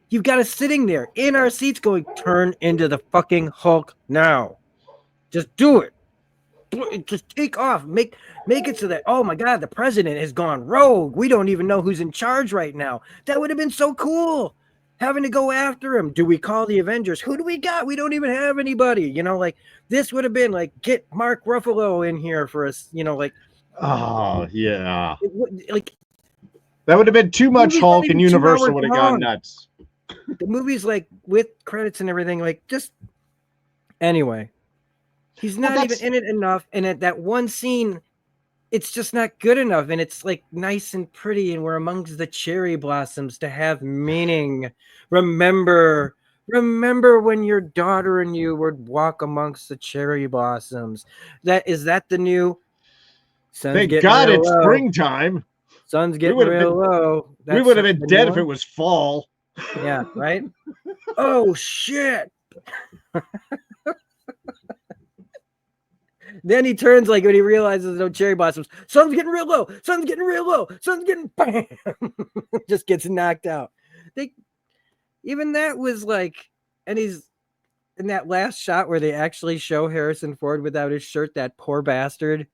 You've got us sitting there in our seats going, turn into the fucking Hulk now. Just do it. Just take off. Make it so that, oh my God, the president has gone rogue. We don't even know who's in charge right now. That would have been so cool. Having to go after him. Do we call the Avengers? Who do we got? We don't even have anybody. You know, like, this would have been like, get Mark Ruffalo in here for us, you know, like. Oh, yeah. Like, that would have been too much Hulk, and Universal would have gone nuts. The movie's like with credits and everything, like, just anyway. He's not even in it enough. And at that one scene, it's just not good enough. And it's like nice and pretty. And we're amongst the cherry blossoms to have meaning. Remember when your daughter and you would walk amongst the cherry blossoms. Is that the new? Thank God it's low. Springtime. Sun's getting real low. We would have been dead if it was fall. Yeah, right? Oh, shit. Then he turns, like, when he realizes there's no cherry blossoms. Sun's getting real low. Sun's getting real low. Sun's getting bam. Just gets knocked out. Even that was like, and he's in that last shot where they actually show Harrison Ford without his shirt, that poor bastard,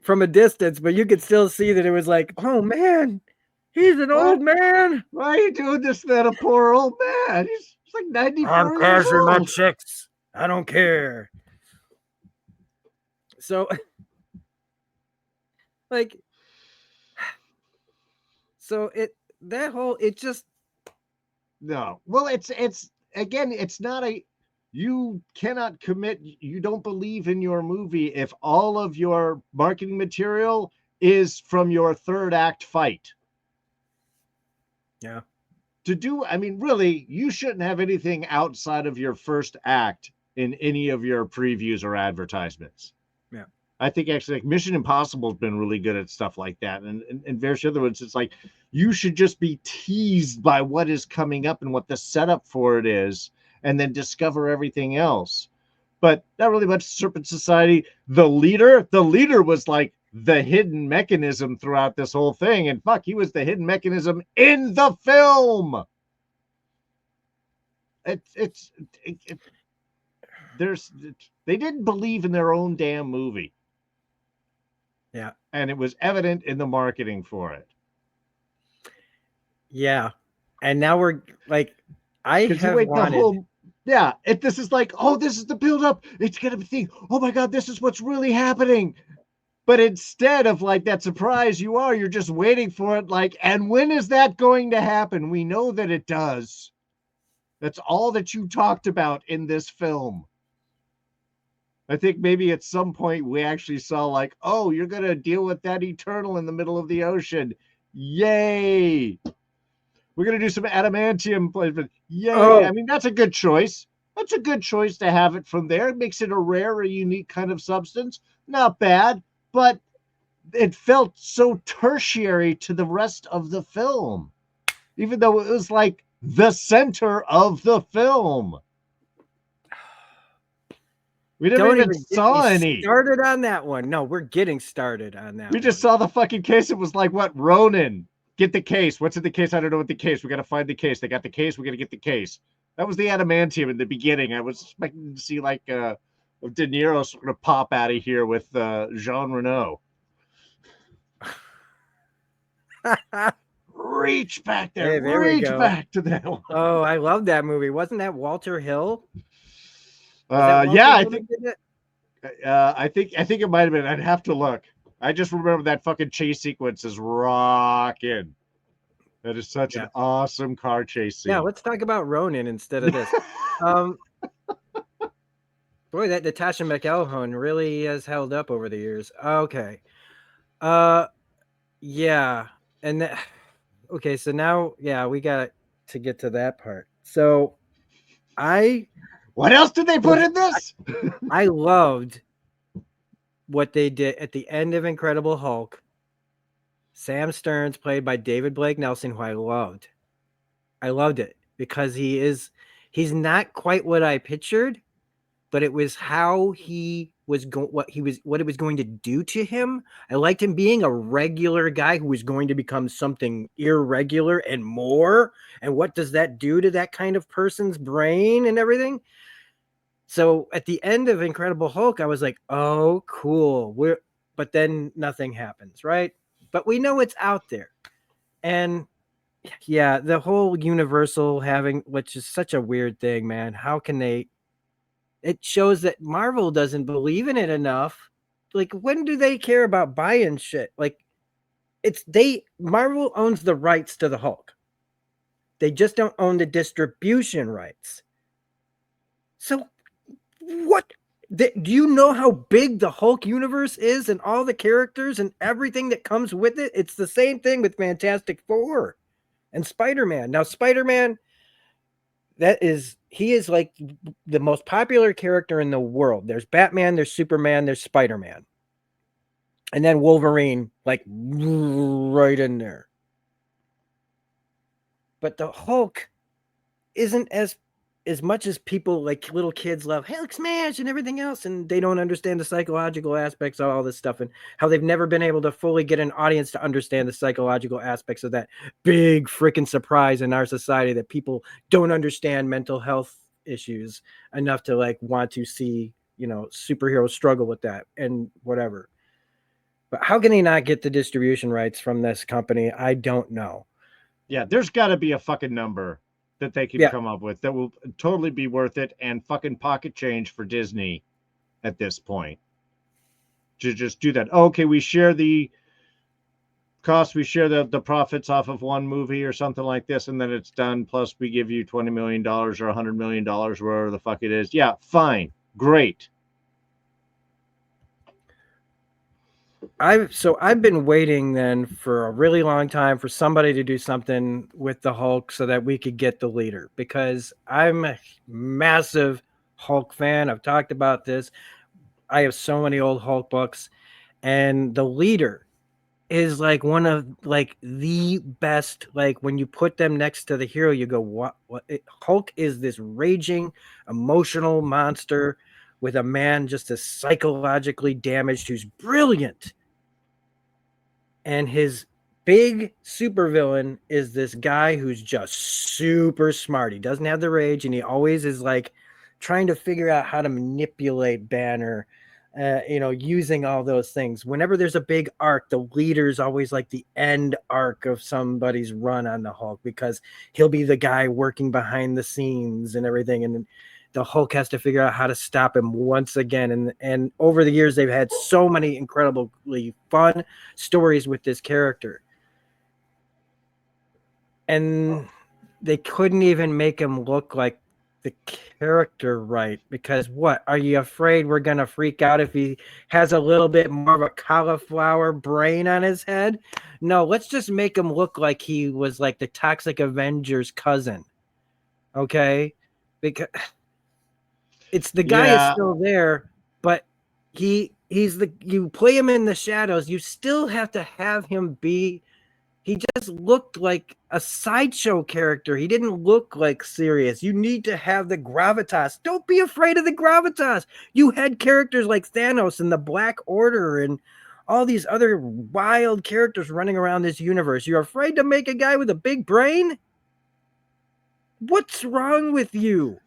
from a distance, but you could still see that it was like, oh man, he's an old man. Why are you doing this to that poor old man? He's like 94 I'm cashing my checks. I don't care. So, like, so it just. No. Well, it's again, it's not you cannot commit. You don't believe in your movie if all of your marketing material is from your third act fight. Yeah. I mean, really, you shouldn't have anything outside of your first act in any of your previews or advertisements. Yeah. I think actually, like, Mission Impossible has been really good at stuff like that. And various other ones, it's like, you should just be teased by what is coming up and what the setup for it is, and then discover everything else. But not really much. Serpent Society, the leader was like the hidden mechanism throughout this whole thing. And fuck, he was the hidden mechanism in the film. They didn't believe in their own damn movie. Yeah. And it was evident in the marketing for it. Yeah. And now we're like, I have wanted. This is like, oh, this is the build-up. It's gonna be thing. Oh my god, this is what's really happening. But instead of like that surprise you're just waiting for it. Like, and when is that going to happen? We know that it does. That's all that you talked about in this film. I think maybe at some point we actually saw like, oh, you're going to deal with that Eternal in the middle of the ocean. Yay. We're going to do some adamantium placement. Yay. Oh. I mean, that's a good choice. That's a good choice to have it from there. It makes it a rare or unique kind of substance. Not bad, but it felt so tertiary to the rest of the film, even though it was like the center of the film. We didn't even saw any. Started on that one. No, we're getting started on that. We just saw the fucking case. It was like, what? Ronin, get the case. What's in the case? I don't know what the case. We got to find the case. They got the case. We got to get the case. That was the adamantium in the beginning. I was expecting to see like De Niro sort of pop out of here with Jean Reno. Reach back there. Hey, reach back to that one. Oh, I love that movie. Wasn't that Walter Hill? I think it might have been. I'd have to look. I just remember that fucking chase sequence is rocking. That is such an awesome car chase scene. Yeah, let's talk about Ronin instead of this. Boy, that Natasha McElhone really has held up over the years. Okay. Yeah. And okay, so now, we got to get to that part. So what else did they put in this? I loved what they did at the end of Incredible Hulk. Sam Stearns, played by David Blake Nelson, who I loved. I loved it because he's not quite what I pictured, but it was how he was what it was going to do to him. I liked him being a regular guy who was going to become something irregular and more. And what does that do to that kind of person's brain and everything? So at the end of Incredible Hulk, I was like, oh, cool. But then nothing happens, right? But we know it's out there. And yeah, the whole Universal having, which is such a weird thing, man. How can they? It shows that Marvel doesn't believe in it enough. Like, when do they care about buying shit? Like, Marvel owns the rights to the Hulk. They just don't own the distribution rights. So what? Do you know how big the Hulk universe is and all the characters and everything that comes with it? It's the same thing with Fantastic Four and Spider-Man. Now, Spider-Man, he is like the most popular character in the world. There's Batman, there's Superman, there's Spider-Man. And then Wolverine, like right in there. But the Hulk isn't as much as people, like little kids, love Hulk smash and everything else, and they don't understand the psychological aspects of all this stuff and how they've never been able to fully get an audience to understand the psychological aspects of that big freaking surprise in our society that people don't understand mental health issues enough to like want to see, superheroes struggle with that and whatever. But how can he not get the distribution rights from this company? I don't know. Yeah, there's got to be a fucking number that they can come up with that will totally be worth it and fucking pocket change for Disney at this point. To just do that. Oh, okay, we share the cost, we share the profits off of one movie or something like this, and then it's done. Plus, we give you $20 million or $100 million, wherever the fuck it is. Yeah, fine. Great. I've been waiting then for a really long time for somebody to do something with the Hulk so that we could get the leader, because I'm a massive Hulk fan. I've talked about this. I have so many old Hulk books, and the leader is like one of like the best. Like when you put them next to the hero, you go, what? Hulk is this raging, emotional monster with a man just as psychologically damaged who's brilliant. and his big supervillain is this guy who's just super smart. He doesn't have the rage, and he always is like trying to figure out how to manipulate Banner, using all those things. Whenever there's a big arc, the leader's always like the end arc of somebody's run on the Hulk, because he'll be the guy working behind the scenes and everything, and the Hulk has to figure out how to stop him once again. And over the years, they've had so many incredibly fun stories with this character. And they couldn't even make him look like the character right, because what, are you afraid we're going to freak out if he has a little bit more of a cauliflower brain on his head? No, let's just make him look like he was like the Toxic Avenger's cousin. Okay? Because it's the guy is still there, but he's you play him in the shadows, you still have to have him be. He just looked like a sideshow character. He didn't look like serious. You need to have the gravitas. Don't be afraid of the gravitas. You had characters like Thanos and the Black Order and all these other wild characters running around this universe. You're afraid to make a guy with a big brain? What's wrong with you?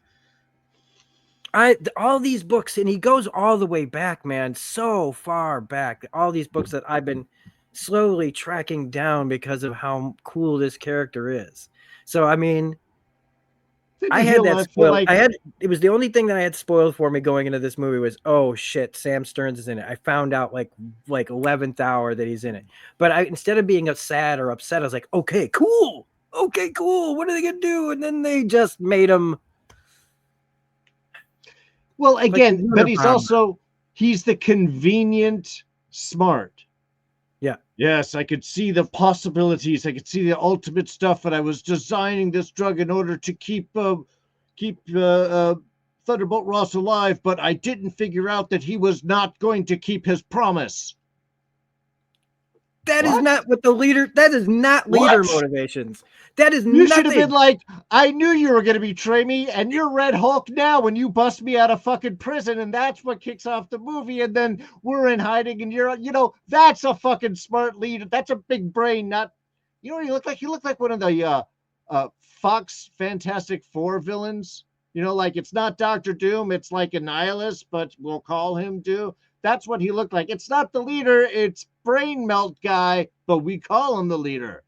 All these books, and he goes all the way back, man, so far back. All these books that I've been slowly tracking down because of how cool this character is. So I mean, I had that spoiled. It was the only thing that I had spoiled for me going into this movie was, oh shit, Sam Stearns is in it. I found out like 11th hour that he's in it. But instead of being sad or upset, I was like, okay, cool. What are they gonna do? And then they just made him. Well, again, but he's the convenient smart. Yeah. Yes, I could see the possibilities. I could see the ultimate stuff, and I was designing this drug in order to keep Thunderbolt Ross alive, but I didn't figure out that he was not going to keep his promise. That is not what the leader. That is not leader motivations. That is you should have been like, I knew you were going to betray me, and you're Red Hulk now when you bust me out of fucking prison, and that's what kicks off the movie. And then we're in hiding, and that's a fucking smart leader. That's a big brain. Not, what he looked like? He looked like one of the Fox Fantastic Four villains. Like it's not Dr. Doom, it's like a nihilist, but we'll call him Doom. That's what he looked like. It's not the leader, it's brain melt guy, but we call him the leader.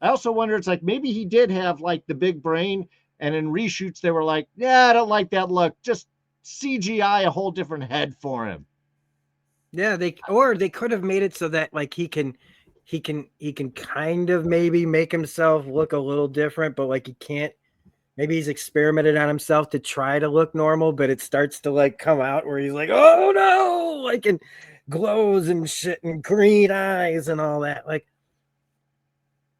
I also wonder, it's like maybe he did have like the big brain, and in reshoots they were like, yeah, I don't like that look. Just CGI a whole different head for him. Yeah, they could have made it so that like he can kind of maybe make himself look a little different, but like he can't. Maybe he's experimented on himself to try to look normal, but it starts to like come out where he's like, oh no, like, and glows and shit and green eyes and all that. Like,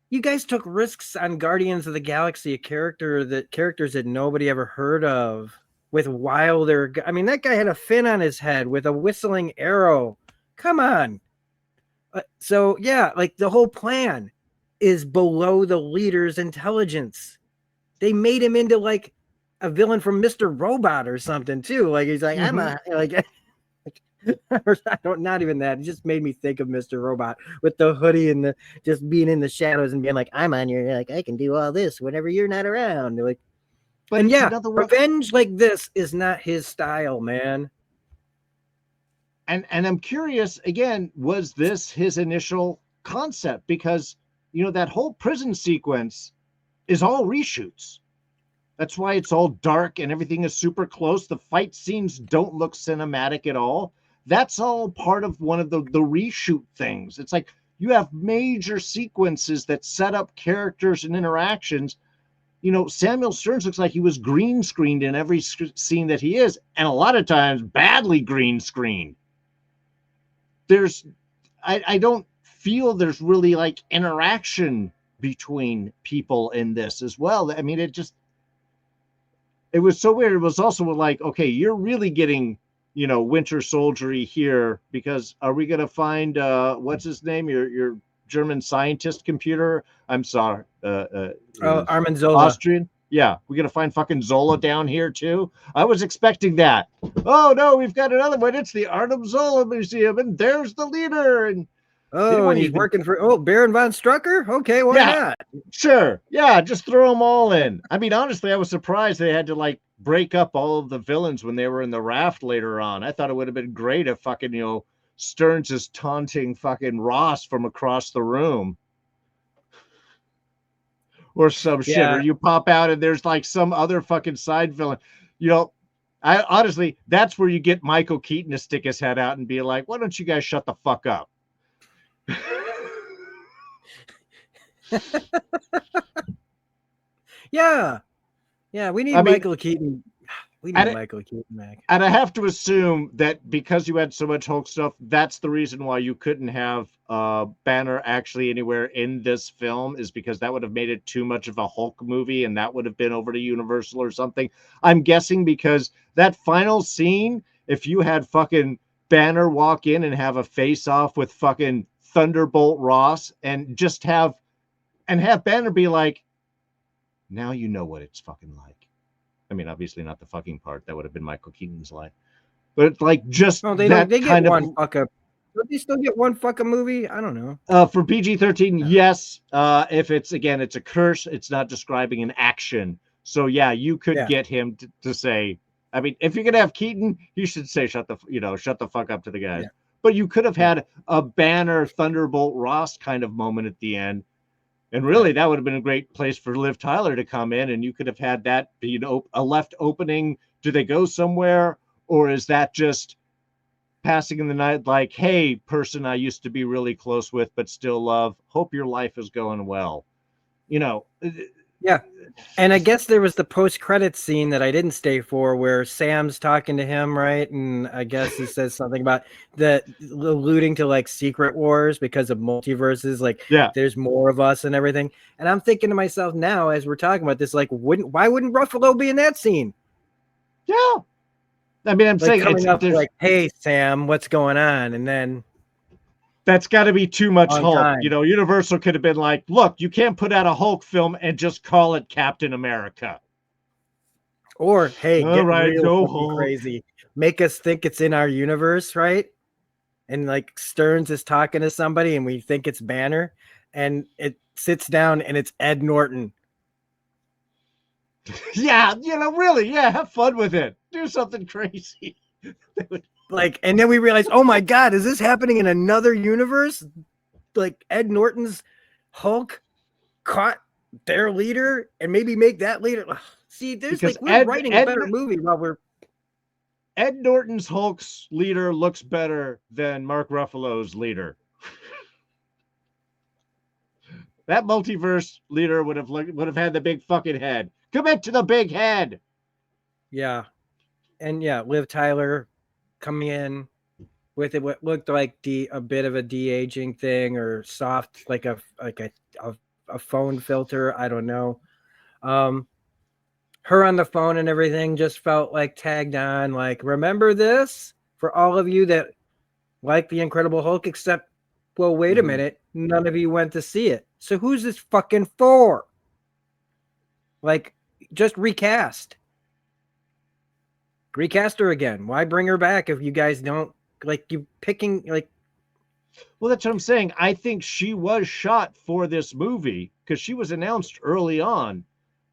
you guys took risks on Guardians of the Galaxy, characters that nobody ever heard of, with Wilder. I mean, that guy had a fin on his head with a whistling arrow. Come on. So yeah, like the whole plan is below the leader's intelligence. They made him into like a villain from Mr. Robot or something too. Like he's like, I'm not even that. It just made me think of Mr. Robot with the hoodie and just being in the shadows and being like, I'm on your, like, I can do all this whenever you're not around. They're like, but and yeah, revenge like this is not his style, man. And I'm curious again, was this his initial concept? Because that whole prison sequence is all reshoots. That's why it's all dark and everything is super close. The fight scenes don't look cinematic at all. That's all part of one of the reshoot things. It's like you have major sequences that set up characters and interactions. Samuel Stearns looks like he was green screened in every scene that he is, and a lot of times badly green screened. I don't feel there's really like interaction between people in this as well. I mean, it was so weird. It was also like, okay, you're really getting, Winter Soldiery here, because are we going to find, what's his name? Your German scientist computer. I'm sorry. Armin Zola. Austrian. Yeah. We're going to find fucking Zola down here too. I was expecting that. Oh no, we've got another one. It's the Arnim Zola Museum, and there's the leader. And Oh, and he's working for Baron von Strucker? Okay, why not? Sure. Yeah, just throw them all in. I mean, honestly, I was surprised they had to like break up all of the villains when they were in the raft later on. I thought it would have been great if fucking, Stearns is taunting fucking Ross from across the room. Or some shit. Or you pop out and there's like some other fucking side villain. I honestly, that's where you get Michael Keaton to stick his head out and be like, why don't you guys shut the fuck up? Yeah, we need Michael Keaton. We need Michael Keaton back. And I have to assume that because you had so much Hulk stuff, that's the reason why you couldn't have Banner actually anywhere in this film, is because that would have made it too much of a Hulk movie and that would have been over to Universal or something. I'm guessing because that final scene, if you had fucking Banner walk in and have a face-off with fucking Thunderbolt Ross and just have Banner be like, now you know what it's fucking like. I mean, obviously not the fucking part. That would have been Michael Keaton's line. But like just they that they kind get of... one fuck up. Do they still get one fucking movie? I don't know. For PG-13, yes. If it's a curse, it's not describing an action. So yeah, you could get him to say, I mean, if you're gonna have Keaton, you should say shut the fuck up to the guys. Yeah. But you could have had a Banner Thunderbolt Ross kind of moment at the end. And really, that would have been a great place for Liv Tyler to come in, and you could have had that be a left opening. Do they go somewhere, or is that just passing in the night like, hey, person I used to be really close with but still love, hope your life is going well? Yeah. And I guess there was the post-credits scene that I didn't stay for where Sam's talking to him, right? And I guess he says something about alluding to like Secret Wars because of multiverses, like there's more of us and everything. And I'm thinking to myself now as we're talking about this, like, why wouldn't Ruffalo be in that scene? Yeah. I mean, I'm saying coming up like, hey, Sam, what's going on? And then that's got to be too much Hulk. Universal could have been like, look, you can't put out a Hulk film and just call it Captain America. Or, hey, get real crazy. Make us think it's in our universe, right? And like Stearns is talking to somebody and we think it's Banner and it sits down and it's Ed Norton. Yeah, really, have fun with it. Do something crazy. Like, and then we realize, oh my God, is this happening in another universe? Like Ed Norton's Hulk caught their leader and maybe make that leader. See, there's because we're writing a better movie while we're. Ed Norton's Hulk's leader looks better than Mark Ruffalo's leader. That multiverse leader would have had the big fucking head. Commit to the big head. Yeah. And Liv Tyler coming in with what looked like a bit of a de-aging thing or soft, like a phone filter. I don't know. Her on the phone and everything just felt like tagged on. Like, remember this for all of you that like the Incredible Hulk, except, well, wait a minute, none of you went to see it. So who's this fucking for? Like, just recast her again. Why bring her back if you guys don't like you picking like? Well, that's what I'm saying. I think she was shot for this movie because she was announced early on.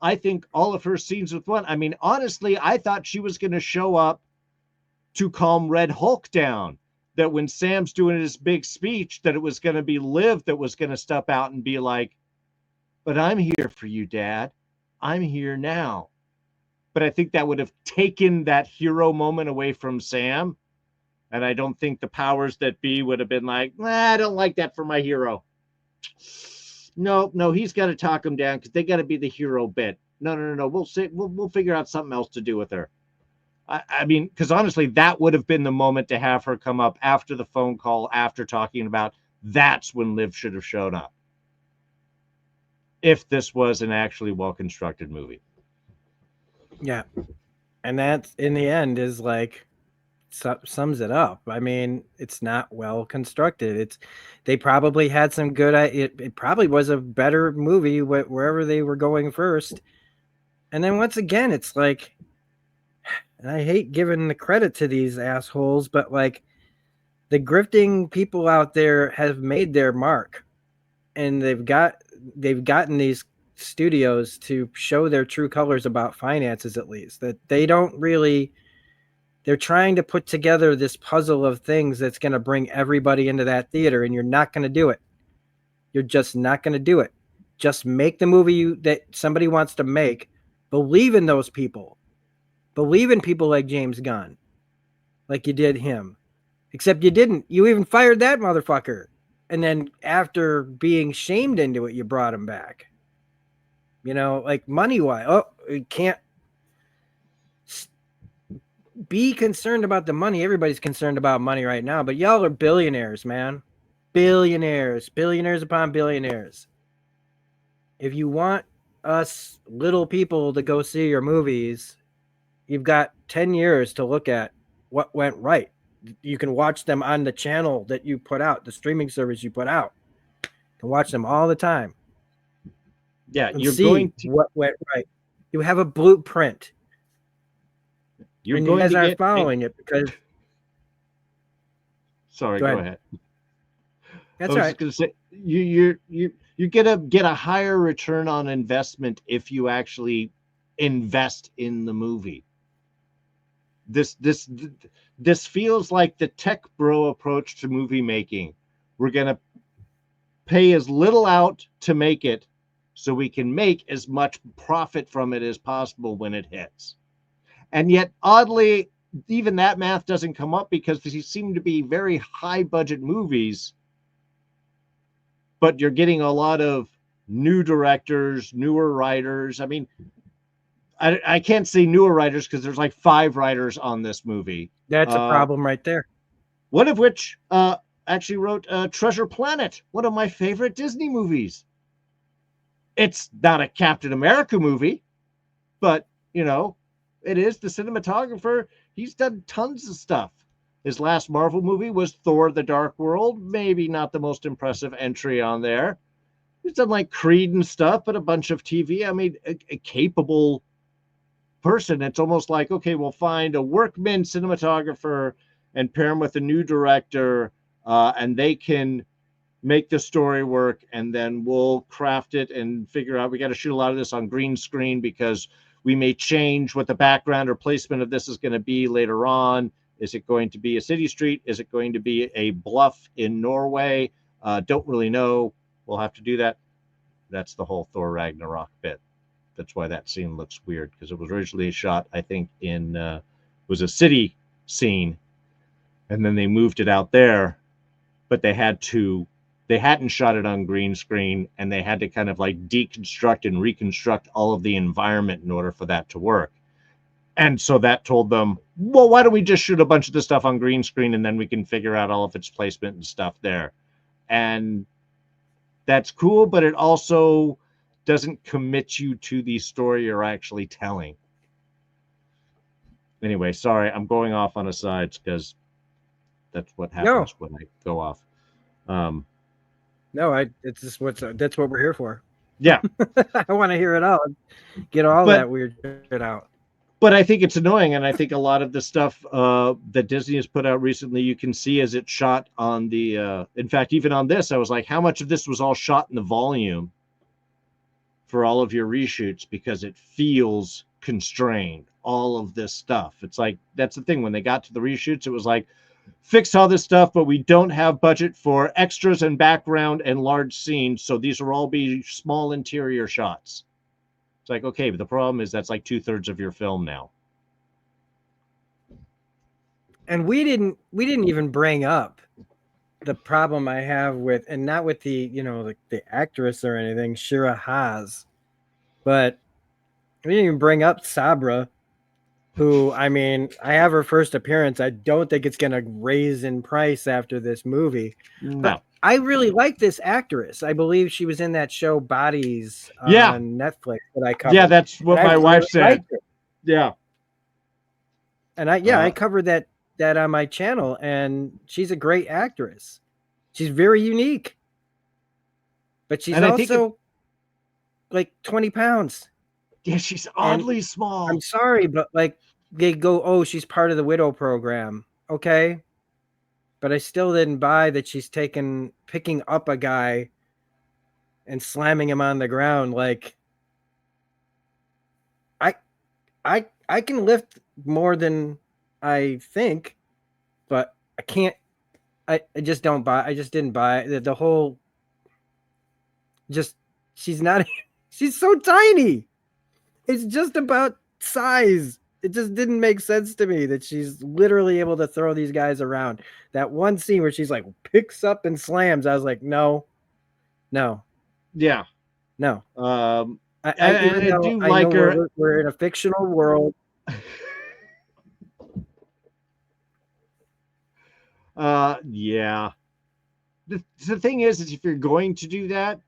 I think all of her scenes with one. I mean, honestly, I thought she was going to show up to calm Red Hulk down. That when Sam's doing his big speech, that it was going to be Liv that was going to step out and be like, "But I'm here for you, Dad. I'm here now." But I think that would have taken that hero moment away from Sam. And I don't think the powers that be would have been like, I don't like that for my hero. No, he's got to talk him down because they got to be the hero bit. No. We'll figure out something else to do with her. I mean, because honestly, that would have been the moment to have her come up after the phone call, after talking about that's when Liv should have shown up. If this was an actually well-constructed movie. Yeah. And that in the end is like sums it up. I mean, it's not well constructed. They probably had some good it probably was a better movie wherever they were going first. And then once again, it's like, and I hate giving the credit to these assholes, but like The grifting people out there have made their mark, and they've gotten these studios to show their true colors about finances, at least that they don't really. They're trying to put together this puzzle of things that's going to bring everybody into that theater, and you're not going to do it. You're just not going to do it. Just make the movie that somebody wants to make. Believe in those people. Believe in people like James Gunn, like you did him. Except you didn't. You even fired that motherfucker. And then after being shamed into it, you brought him back. You know, like money-wise. Oh, you can't be concerned about the money. Everybody's concerned about money right now, but y'all are billionaires, man. Billionaires upon billionaires. If you want us little people to go see your movies, you've got 10 years to look at what went right. You can watch them on the channel that you put out, the streaming service you put out. You can watch them all the time. Yeah, And you're see going to what went right. You have a blueprint. you're and going you guys to aren't get following it because sorry, Go go ahead. ahead. that's I was right. just going to say you're gonna get a higher return on investment if you actually invest in the movie. This feels like the tech bro approach to movie making. We're gonna pay as little out to make it so we can make as much profit from it as possible when it hits. And yet, oddly, even that math doesn't come up because these seem to be very high budget movies, but you're getting a lot of new directors, newer writers. I mean, I can't say newer writers because there's like 5 writers on this movie. That's a problem right there. One of which actually wrote Treasure Planet, one of my favorite Disney movies. It's not a Captain America movie, but, you know, it is. The cinematographer, he's done tons of stuff. His last Marvel movie was Thor: The Dark World. Maybe not the most impressive entry on there. He's done like Creed and stuff, but a bunch of TV. I mean, a capable person. It's almost like, okay, we'll find a workman cinematographer and pair him with a new director, and they can make the story work, and then we'll craft it and figure out we got to shoot a lot of this on green screen because we may change what the background or placement of this is going to be later on. Is it going to be a city street? Is it going to be a bluff in Norway? Don't really know. We'll have to do that. That's the whole Thor Ragnarok bit. That's why that scene looks weird, because it was originally shot, I think, in was a city scene, and then they moved it out there, but they hadn't shot it on green screen, and they had to kind of like deconstruct and reconstruct all of the environment in order for that to work. And so that told them, well, why don't we just shoot a bunch of this stuff on green screen, and then we can figure out all of its placement and stuff there. And that's cool, but it also doesn't commit you to the story you're actually telling. Anyway, sorry, I'm going off on a side because that's what happens when I go off. No, it's just that's what we're here for. Yeah. I want to hear it all. Get all that weird shit out. But I think it's annoying, and I think a lot of the stuff that Disney has put out recently, you can see as it's shot on the. In fact, even on this, I was like, how much of this was all shot in the volume for all of your reshoots, because it feels constrained. All of this stuff. It's like, that's the thing. When they got to the reshoots, it was like, fix all this stuff, but we don't have budget for extras and background and large scenes, so these will all be small interior shots. It's like, okay, but the problem is that's like 2/3 of your film now. And we didn't even bring up the problem I have with, and not with the, the actress or anything, Shira Haas, but we didn't even bring up Sabra, who, I mean, I have her first appearance. I don't think it's going to raise in price after this movie. No. But I really like this actress. I believe she was in that show Bodies on Netflix that I covered. Yeah, that's what my wife said. Yeah. And I covered that on my channel, and she's a great actress. She's very unique. But she's also like 20 pounds. Yeah, she's oddly small. I'm sorry, but like they go, oh, she's part of the widow program. Okay. but I still didn't buy that she's picking up a guy and slamming him on the ground. Like, I can lift more than I think, but I can't. I just don't buy. I just didn't buy it. The whole. Just she's not. She's so tiny. It's just about size. It just didn't make sense to me that she's literally able to throw these guys around. That one scene where she's like picks up and slams. I was like, no. Yeah. No. I do like her. We're in a fictional world. Yeah. The thing is if you're going to do that,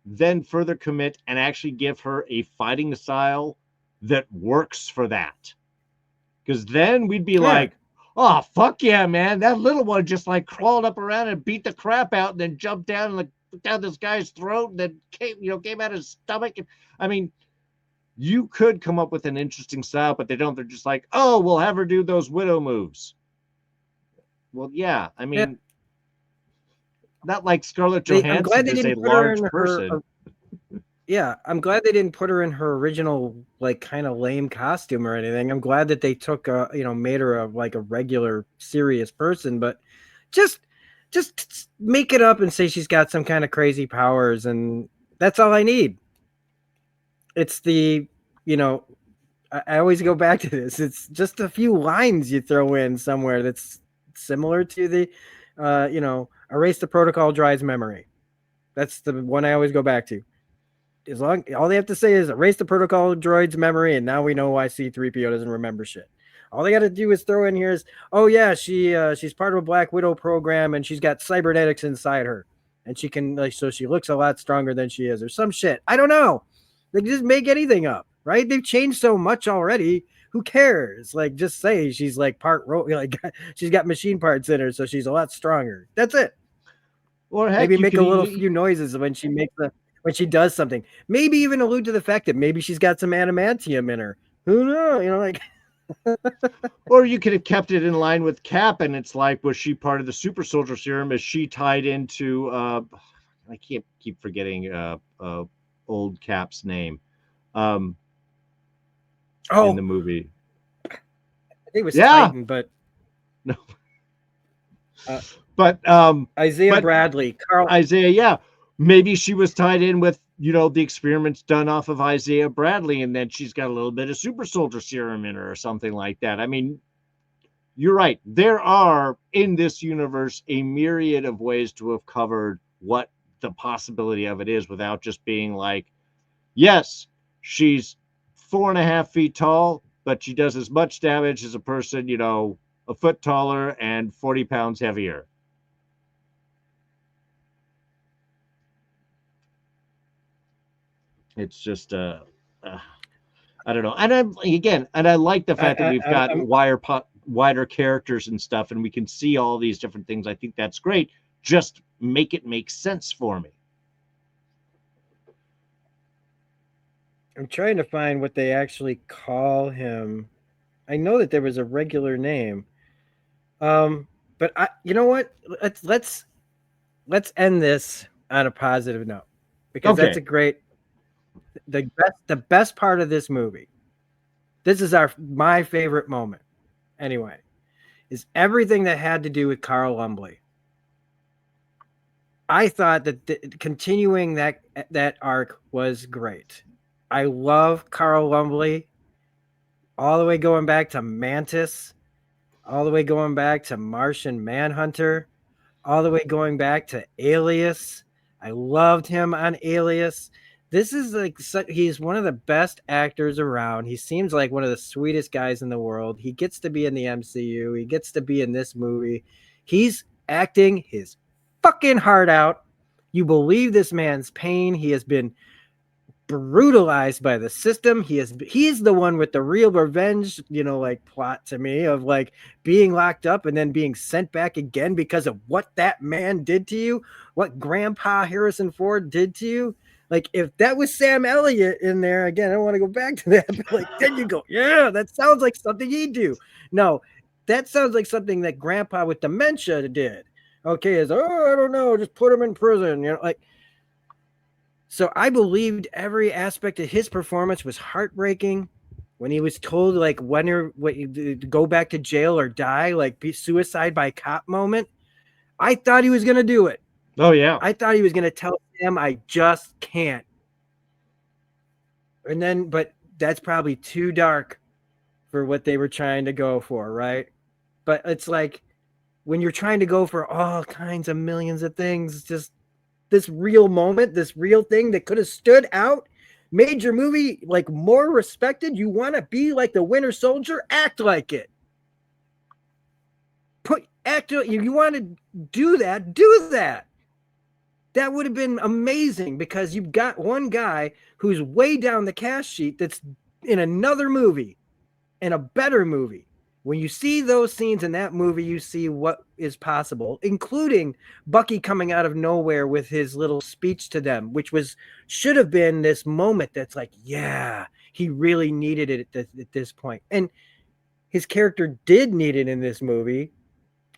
then further commit and actually give her a fighting style that works for that. Because then we'd be like, oh, fuck yeah, man. That little one just like crawled up around and beat the crap out and then jumped down and like down this guy's throat and then came out of his stomach. And, I mean, you could come up with an interesting style, but they don't. They're just like, oh, we'll have her do those widow moves. Well, yeah. I mean, not like Scarlett Johansson is a large person. Yeah, I'm glad they didn't put her in her original, like, kind of lame costume or anything. I'm glad that they took, made her a regular, serious person. But just make it up and say she's got some kind of crazy powers, and that's all I need. It's the, I always go back to this. It's just a few lines you throw in somewhere that's similar to the, erase the protocol droid's memory. That's the one I always go back to. All they have to say is erase the protocol droid's memory, and now we know why C-3PO doesn't remember shit. All they got to do is throw in here is, oh yeah, she's part of a Black Widow program, and she's got cybernetics inside her, and she can so she looks a lot stronger than she is, or some shit. I don't know. They can just make anything up, right? They've changed so much already. Who cares? Like, just say she's like she's got machine parts in her, so she's a lot stronger. That's it. Or heck, maybe make a few noises when she does something. Maybe even allude to the fact that maybe she's got some adamantium in her. Who knows? Or you could have kept it in line with Cap, and it's like, was she part of the super soldier serum? Is she tied into I can't keep forgetting old Cap's name. In the movie. I think it was Titan, but no. Isaiah Bradley, Isaiah, yeah. Maybe she was tied in with, the experiments done off of Isaiah Bradley, and then she's got a little bit of super soldier serum in her or something like that. I mean, you're right. There are, in this universe, a myriad of ways to have covered what the possibility of it is without just being like, yes, she's 4.5 feet tall, but she does as much damage as a person, a foot taller and 40 pounds heavier. It's just I don't know. And I like the fact that we've got wider characters and stuff, and we can see all these different things. I think that's great. Just make it make sense for me. I'm trying to find what they actually call him. I know that there was a regular name. But you know what? Let's end this on a positive note, because that's a great. The best part of this movie, this is my favorite moment anyway, is everything that had to do with Carl Lumbly. I thought that continuing that arc was great. I love Carl Lumbly, all the way going back to Mantis, all the way going back to Martian Manhunter, all the way going back to Alias. I loved him on Alias. This is he's one of the best actors around. He seems like one of the sweetest guys in the world. He gets to be in the MCU. He gets to be in this movie. He's acting his fucking heart out. You believe this man's pain. He has been brutalized by the system. He's the one with the real revenge, plot to me of being locked up and then being sent back again because of what that man did to you, what Grandpa Harrison Ford did to you. If that was Sam Elliott in there, again, I don't want to go back to that, but then you go, yeah, that sounds like something he'd do. No, That sounds like something that Grandpa with dementia did. Okay, is I don't know, just put him in prison. Like. So I believed every aspect of his performance was heartbreaking. When he was told like go back to jail or die, like be suicide by cop moment, I thought he was gonna do it. Oh yeah. I thought he was gonna tell him I just can't. And then, but that's probably too dark for what they were trying to go for, right? But it's like when you're trying to go for all kinds of millions of things, just this real moment, this real thing that could have stood out, made your movie like more respected. You want to be like the Winter Soldier, act like it. You want to do that, do that. That would have been amazing because you've got one guy who's way down the cast sheet that's in another movie, in a better movie. When you see those scenes in that movie, you see what is possible, including Bucky coming out of nowhere with his little speech to them, which should have been this moment that's like, yeah, he really needed it at this point. And his character did need it in this movie,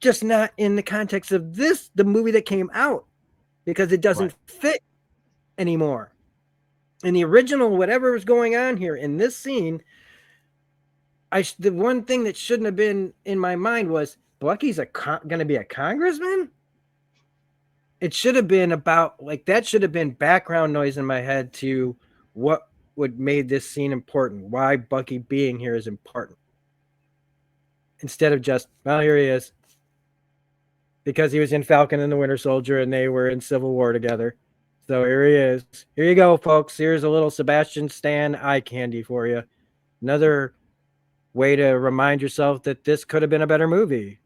just not in the context of the movie that came out, because it doesn't fit anymore. In the original, whatever was going on here in this scene, the one thing that shouldn't have been in my mind was Bucky's going to be a congressman. It should have been about that should have been background noise in my head to what would made this scene important. Why Bucky being here is important. Instead of just, well, here he is. Because he was in Falcon and the Winter Soldier and they were in Civil War together. So here he is. Here you go, folks. Here's a little Sebastian Stan eye candy for you. Another way to remind yourself that this could have been a better movie.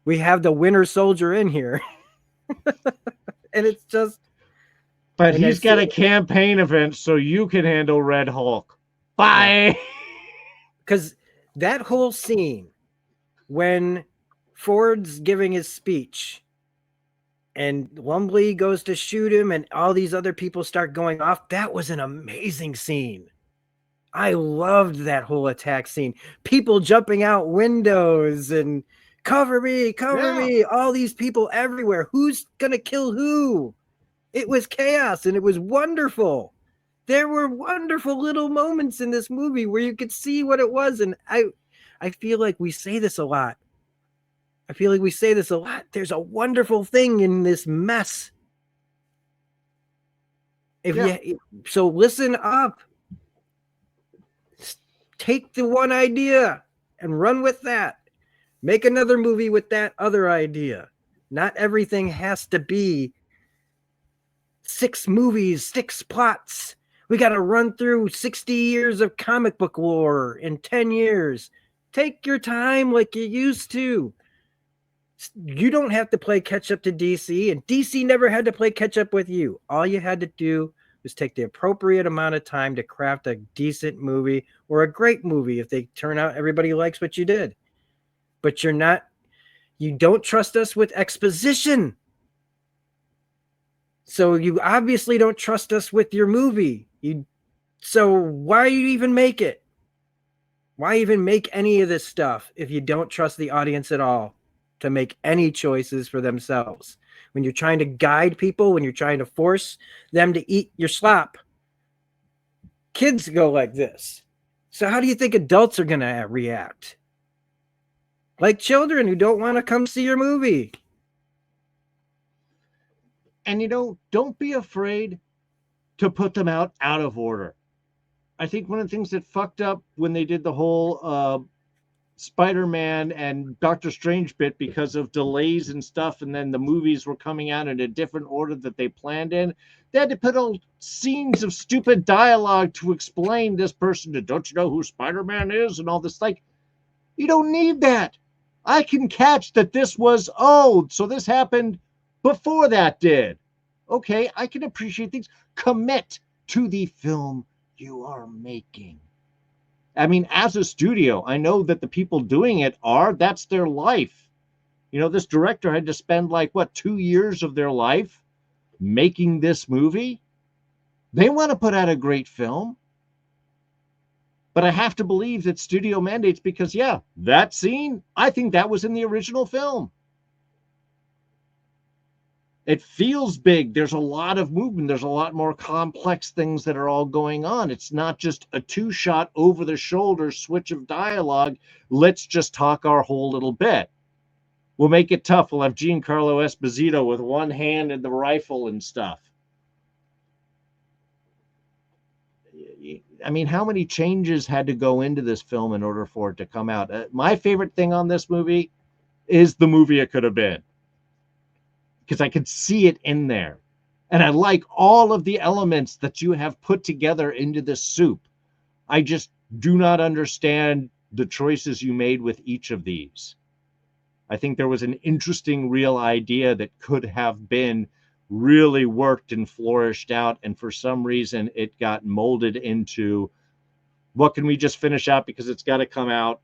We have the Winter Soldier in here. And it's just... But he's got a campaign event so you can handle Red Hulk. Bye! Because that whole scene, when Ford's giving his speech and Lumbly goes to shoot him and all these other people start going off, that was an amazing scene. I loved that whole attack scene. People jumping out windows and cover me, all these people everywhere. Who's going to kill who? It was chaos and it was wonderful. There were wonderful little moments in this movie where you could see what it was. And I feel like we say this a lot. There's a wonderful thing in this mess. So listen up. Take the one idea and run with that. Make another movie with that other idea. Not everything has to be 6 movies, 6 plots. We got to run through 60 years of comic book lore in 10 years. Take your time like you used to. You don't have to play catch up to DC, and DC never had to play catch up with you. All you had to do was take the appropriate amount of time to craft a decent movie or a great movie if they turn out everybody likes what you did. But you don't trust us with exposition. So you obviously don't trust us with your movie. So why you even make it? Why even make any of this stuff if you don't trust the audience at all to make any choices for themselves? When you're trying to guide people, when you're trying to force them to eat your slop, kids go like this. So how do you think adults are going to react? Like children who don't want to come see your movie. And don't be afraid to put them out of order. I think one of the things that fucked up when they did the whole Spider-Man and Doctor Strange bit because of delays and stuff, and then the movies were coming out in a different order that they planned in. They had to put all scenes of stupid dialogue to explain this person to, don't you know who Spider-Man is, and all this. Like, you don't need that. I can catch that this was old, so this happened before that did. Okay, I can appreciate things. Commit to the film you are making. I mean, as a studio, I know that the people doing it that's their life. This director had to spend 2 years of their life making this movie. They want to put out a great film. But I have to believe that studio mandates, because yeah, that scene, I think that was in the original film. It feels big. There's a lot of movement. There's a lot more complex things that are all going on. It's not just a two-shot over the shoulder switch of dialogue. Let's just talk our whole little bit. We'll make it tough. We'll have Giancarlo Esposito with one hand in the rifle and stuff. I mean, how many changes had to go into this film in order for it to come out? My favorite thing on this movie is the movie it could have been, because I could see it in there. And I like all of the elements that you have put together into this soup. I just do not understand the choices you made with each of these. I think there was an interesting real idea that could have been really worked and flourished out, and for some reason it got molded into, what can we just finish out because it's got to come out,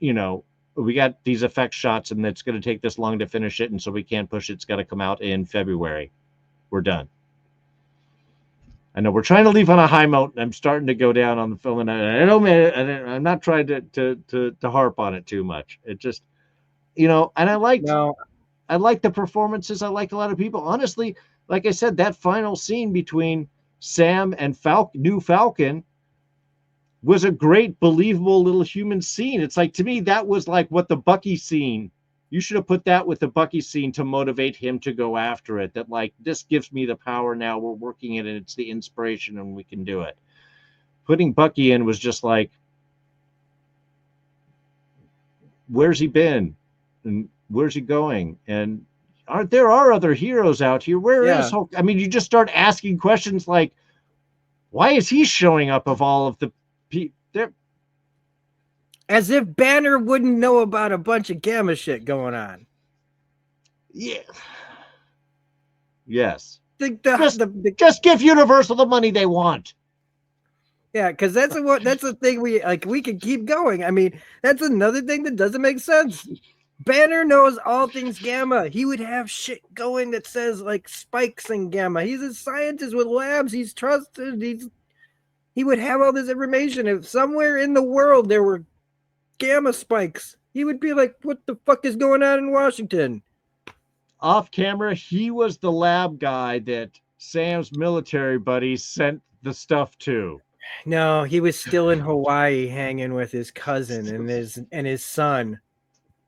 you know, we got these effect shots and it's going to take this long to finish it, and so we can't push it. It's got to come out in February. We're done. I know we're trying to leave on a high note, and I'm starting to go down on the film, and I know, man, I'm not trying to harp on it too much. It just, you know, and I liked the performances. I liked a lot of people. Honestly, like I said, that final scene between Sam and New Falcon was a great, believable little human scene. It's like, to me, that was like what the Bucky scene, you should have put that with the Bucky scene to motivate him to go after it. That, like, this gives me the power now. We're working it, and it's the inspiration, and we can do it. Putting Bucky in was just like, where's he been? And where's he going? And there are other heroes out here. Where is Hulk? I mean, you just start asking questions like, why is he showing up of all of the people? As if Banner wouldn't know about a bunch of gamma shit going on. Yeah. Yes. Just give Universal the money they want. Yeah, because that's the thing we can keep going. I mean, that's another thing that doesn't make sense. Banner knows all things gamma. He would have shit going that says like spikes and gamma. He's a scientist with labs. He's trusted. He would have all this information. If somewhere in the world there were gamma spikes, he would be like, what the fuck is going on in Washington? Off camera, he was the lab guy that Sam's military buddies sent the stuff to. No, he was still in Hawaii hanging with his cousin and his son.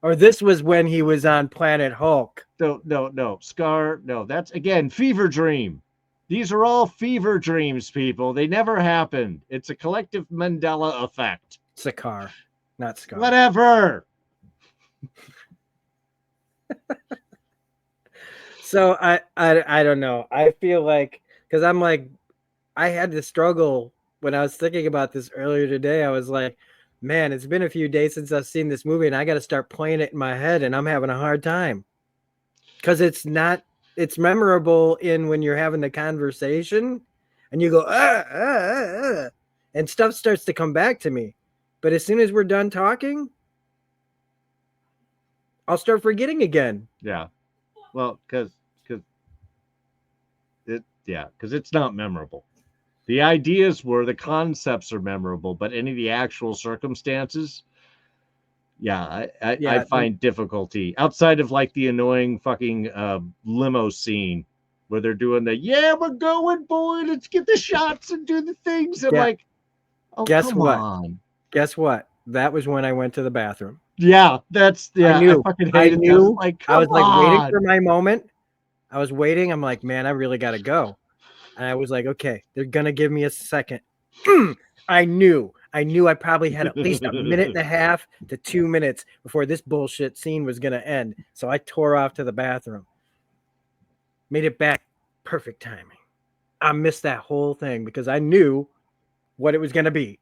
Or this was when he was on Planet Hulk. No. Scar, no. That's, again, fever dream. These are all fever dreams, people. They never happened. It's a collective Mandela effect. Sakaar, not Scar. Whatever. So I don't know. I feel like, because I'm like, I had to struggle when I was thinking about this earlier today. I was like, man, it's been a few days since I've seen this movie, and I got to start playing it in my head, and I'm having a hard time. Because it's memorable in when you're having the conversation, and you go, and stuff starts to come back to me. But as soon as we're done talking, I'll start forgetting again. Yeah. Well, because it's not memorable. The ideas the concepts are memorable, but any of the actual circumstances, I find difficulty outside of like the annoying fucking limo scene where they're doing we're going, boy, let's get the shots and do the things. And guess what? That was when I went to the bathroom. Yeah, I knew. I fucking hated that. I was waiting for my moment. I was waiting. I'm like, man, I really got to go. And I was like, okay, they're going to give me a second. I knew I probably had at least a minute and a half to 2 minutes before this bullshit scene was going to end. So I tore off to the bathroom. Made it back. Perfect timing. I missed that whole thing because I knew what it was going to be.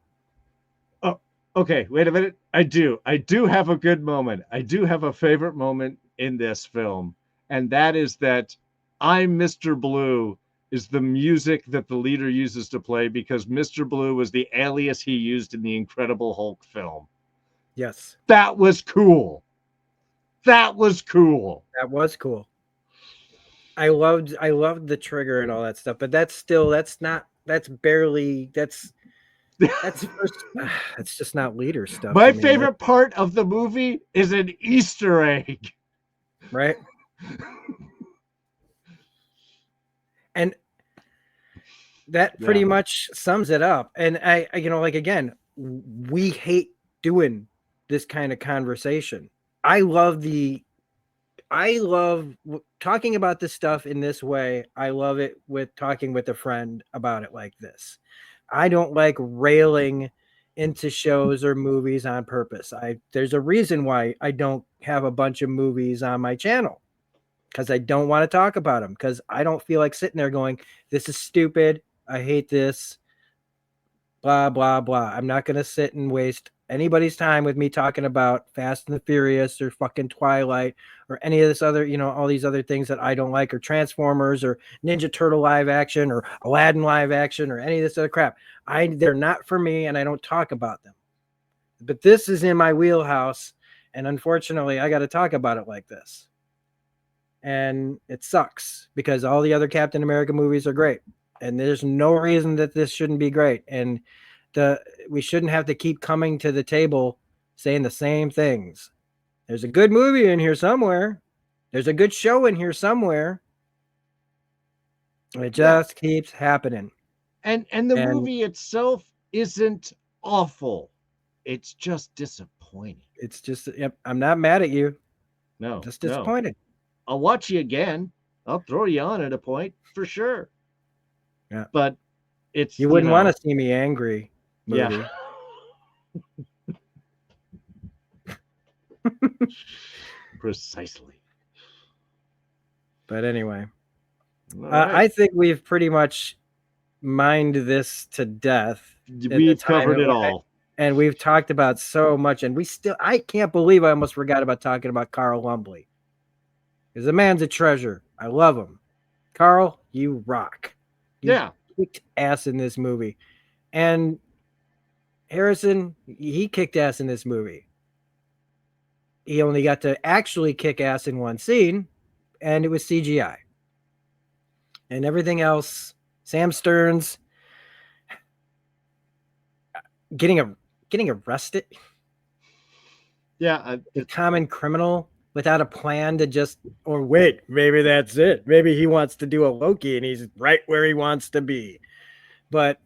Oh, okay. Wait a minute. I do have a good moment. I do have a favorite moment in this film. And that is that I'm Mr. Blue is the music that the leader uses to play, because Mr. Blue was the alias he used in the Incredible Hulk film. Yes. That was cool. I loved the trigger and all that stuff, but that's That's first, that's just not leader stuff. My to me, favorite part of the movie is an Easter egg. right? And that pretty much sums it up. And I, like, again, we hate doing this kind of conversation. I love talking about this stuff in this way. I love it with talking with a friend about it like this. I don't like railing into shows or movies on purpose. There's a reason why I don't have a bunch of movies on my channel, because I don't want to talk about them, because I don't feel like sitting there going, this is stupid, I hate this, blah, blah, blah. I'm not going to sit and waste anybody's time with me talking about Fast and the Furious or fucking Twilight or any of this other, all these other things that I don't like, or Transformers or Ninja Turtle live action or Aladdin live action or any of this other crap. They're not for me, and I don't talk about them. But this is in my wheelhouse, and unfortunately I got to talk about it like this. And it sucks, because all the other Captain America movies are great, and there's no reason that this shouldn't be great. And we shouldn't have to keep coming to the table saying the same things. There's a good movie in here somewhere. There's a good show in here somewhere. It just keeps happening. And the movie itself isn't awful. It's just disappointing. It's just, I'm not mad at you. No, just disappointed. I'll watch you again. I'll throw you on at a point for sure. Yeah. But it's, you wouldn't want to see me angry movie. Yeah. Precisely. But anyway, right. I think we've pretty much mined this to death. We've covered it all. And we've talked about so much, and I can't believe I almost forgot about talking about Carl Lumbly. Because the man's a treasure. I love him. Carl, you rock. You kicked ass in this movie. And Harrison, he kicked ass in this movie. He only got to actually kick ass in one scene, and it was CGI. And everything else, Sam Stearns getting arrested. Yeah, a common criminal without a plan to just, or wait, maybe that's it. Maybe he wants to do a Loki and he's right where he wants to be. But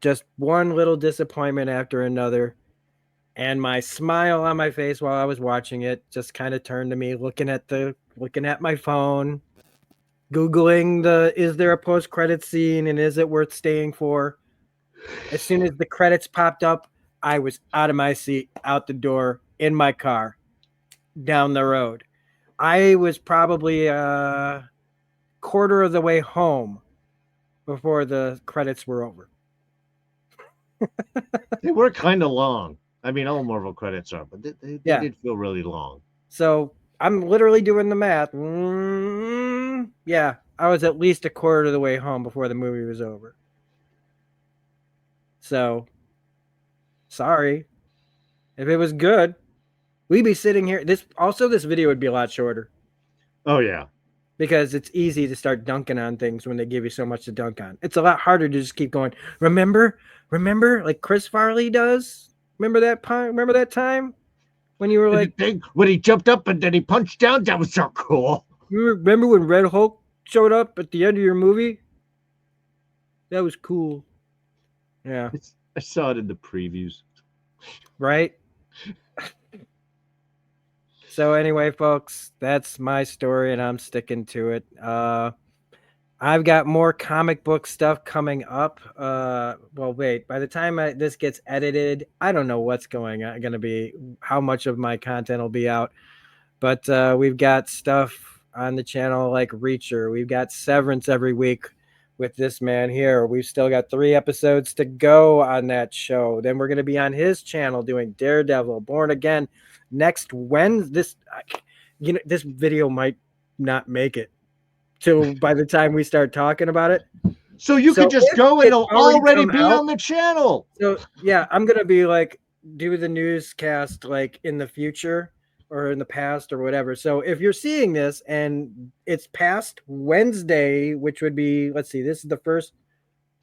just one little disappointment after another. And my smile on my face while I was watching it just kind of turned to me looking at my phone, Googling is there a post-credit scene and is it worth staying for? As soon as the credits popped up, I was out of my seat, out the door, in my car, down the road. I was probably a quarter of the way home before the credits were over. They were kind of long. I mean, all Marvel credits are, but they did feel really long. So I'm literally doing the math. Yeah, I was at least a quarter of the way home before the movie was over. So, sorry. If it was good, we'd be sitting here. This video would be a lot shorter. Oh, yeah. Because it's easy to start dunking on things when they give you so much to dunk on. It's a lot harder to just keep going. Remember, like Chris Farley does? Remember that time when you were like, when he jumped up and then he punched down? That was so cool. Remember when Red Hulk showed up at the end of your movie? That was cool. Yeah. I saw it in the previews. Right? So anyway, folks, that's my story and I'm sticking to it. I've got more comic book stuff coming up. Well, wait, by the time this gets edited, I don't know what's going to be, how much of my content will be out. But we've got stuff on the channel like Reacher. We've got Severance every week with this man here. We've still got 3 episodes to go on that show. Then we're going to be on his channel doing Daredevil, Born Again next Wednesday. This video might not make it till by the time we start talking about it. So you could just go and it'll already be on the channel. So yeah, I'm going to be like, do the newscast like in the future or in the past or whatever. So if you're seeing this and it's past Wednesday, which would be, let's see, this is the 1st,